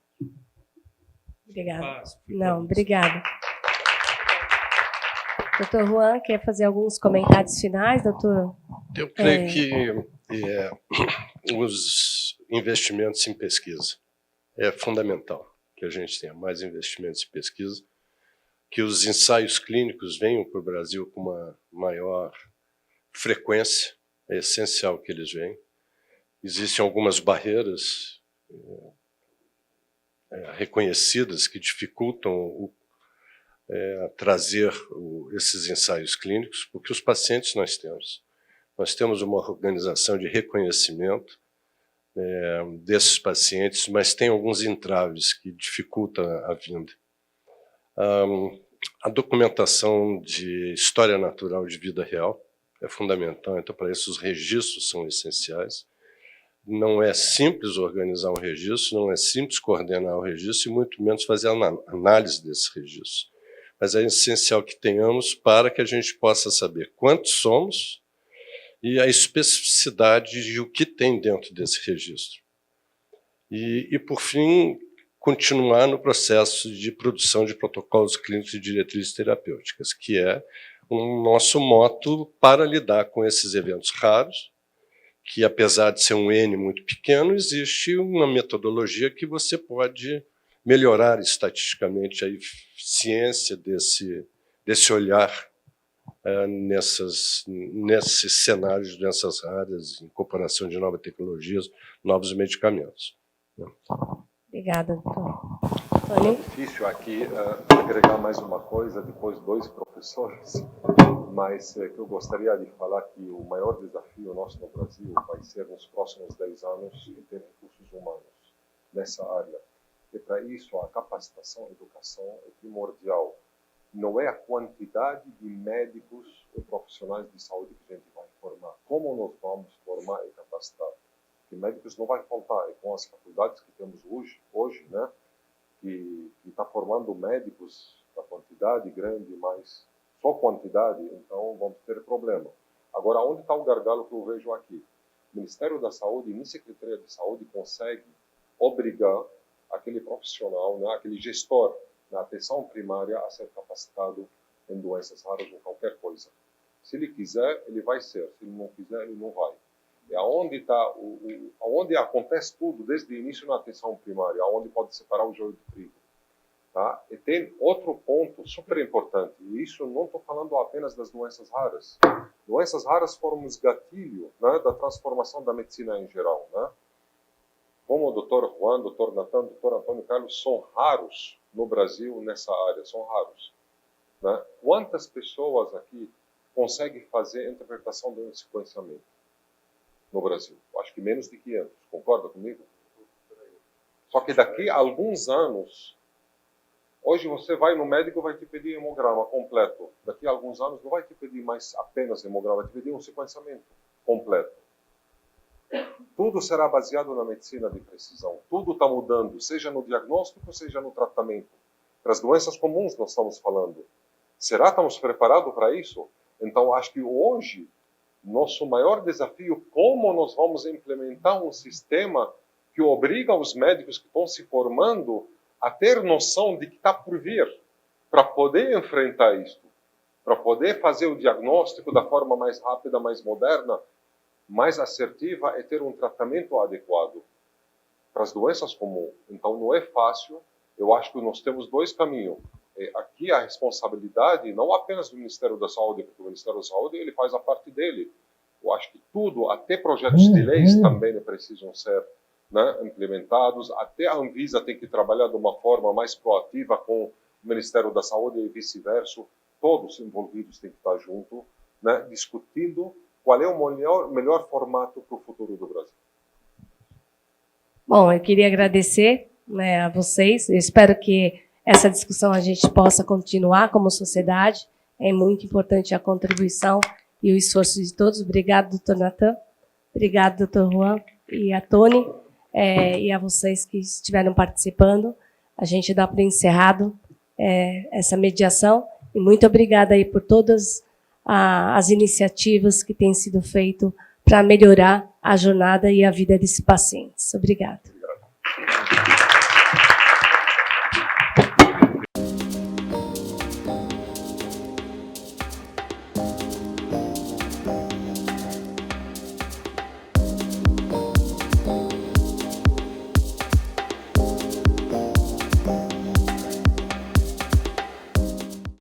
Obrigada. Não, obrigada. Doutor Juan, quer fazer alguns comentários finais, doutor? Eu creio que os investimentos em pesquisa é fundamental que a gente tenha mais investimentos em pesquisa, que os ensaios clínicos venham para o Brasil com uma maior frequência, é essencial que eles venham. Existem algumas barreiras reconhecidas que dificultam trazer esses ensaios clínicos, porque os pacientes nós temos uma organização de reconhecimento desses pacientes, mas tem alguns entraves que dificultam a vinda. A documentação de história natural de vida real é fundamental, então para isso os registros são essenciais. Não é simples organizar um registro, não é simples coordenar o registro e muito menos fazer a análise desses registros. Mas é essencial que tenhamos para que a gente possa saber quantos somos e a especificidade de o que tem dentro desse registro. E por fim, continuar no processo de produção de protocolos clínicos e diretrizes terapêuticas, que é o nosso moto para lidar com esses eventos raros, que apesar de ser um N muito pequeno, existe uma metodologia que você pode melhorar estatisticamente a eficiência desse olhar nesses cenários, nessas áreas, incorporação de novas tecnologias, novos medicamentos. Obrigada, doutor. É difícil aqui agregar mais uma coisa, depois dois professores, mas que eu gostaria de falar que o maior desafio nosso no Brasil vai ser nos próximos 10 anos ter recursos recursos humanos nessa área. E para isso a capacitação, a educação é primordial. Não é a quantidade de médicos e profissionais de saúde que a gente vai formar. Como nós vamos formar e capacitar? Porque médicos não vai faltar. E com as faculdades que temos hoje, né, que está formando médicos da quantidade grande, mas só quantidade, então vamos ter problema. Agora, onde está o gargalo que eu vejo aqui? O Ministério da Saúde e nem Secretaria de Saúde consegue obrigar aquele profissional, né, aquele gestor na atenção primária a ser capacitado em doenças raras ou qualquer coisa. Se ele quiser, ele vai ser. Se ele não quiser, ele não vai. É onde acontece tudo, desde o início na atenção primária, onde pode separar o joio do trigo. Tá? E tem outro ponto super importante, e isso não estou falando apenas das doenças raras. Doenças raras foram os gatilhos, né, da transformação da medicina em geral. Né? Como o Dr. Juan, Dr. Natan, Dr. Antônio Carlos são raros no Brasil nessa área, são raros. Né? Quantas pessoas aqui conseguem fazer a interpretação de um sequenciamento no Brasil? Acho que menos de 500, concorda comigo? Só que daqui a alguns anos, hoje você vai no médico e vai te pedir hemograma completo. Daqui a alguns anos não vai te pedir mais apenas hemograma, vai te pedir um sequenciamento completo. Tudo será baseado na medicina de precisão. Tudo está mudando, seja no diagnóstico, seja no tratamento. Para as doenças comuns nós estamos falando. Será que estamos preparados para isso? Então, acho que hoje, nosso maior desafio, como nós vamos implementar um sistema que obriga os médicos que estão se formando a ter noção de que está por vir, para poder enfrentar isso, para poder fazer o diagnóstico da forma mais rápida, mais moderna, mais assertiva e ter um tratamento adequado para as doenças comuns. Então, não é fácil. Eu acho que nós temos dois caminhos. Aqui a responsabilidade não apenas do Ministério da Saúde, porque o Ministério da Saúde ele faz a parte dele. Eu acho que tudo, até projetos de leis também precisam ser, né, implementados. Até a Anvisa tem que trabalhar de uma forma mais proativa com o Ministério da Saúde e vice-versa. Todos envolvidos têm que estar juntos, né, discutindo qual é o melhor formato para o futuro do Brasil. Bom, eu queria agradecer, né, a vocês. Eu espero que essa discussão a gente possa continuar como sociedade. É muito importante a contribuição e o esforço de todos. Obrigado, doutor Natan. Obrigado, doutor Juan e a Tony. E a vocês que estiveram participando. A gente dá por encerrado essa mediação. E muito obrigada aí por todas as iniciativas que têm sido feitas para melhorar a jornada e a vida desses pacientes. Obrigada.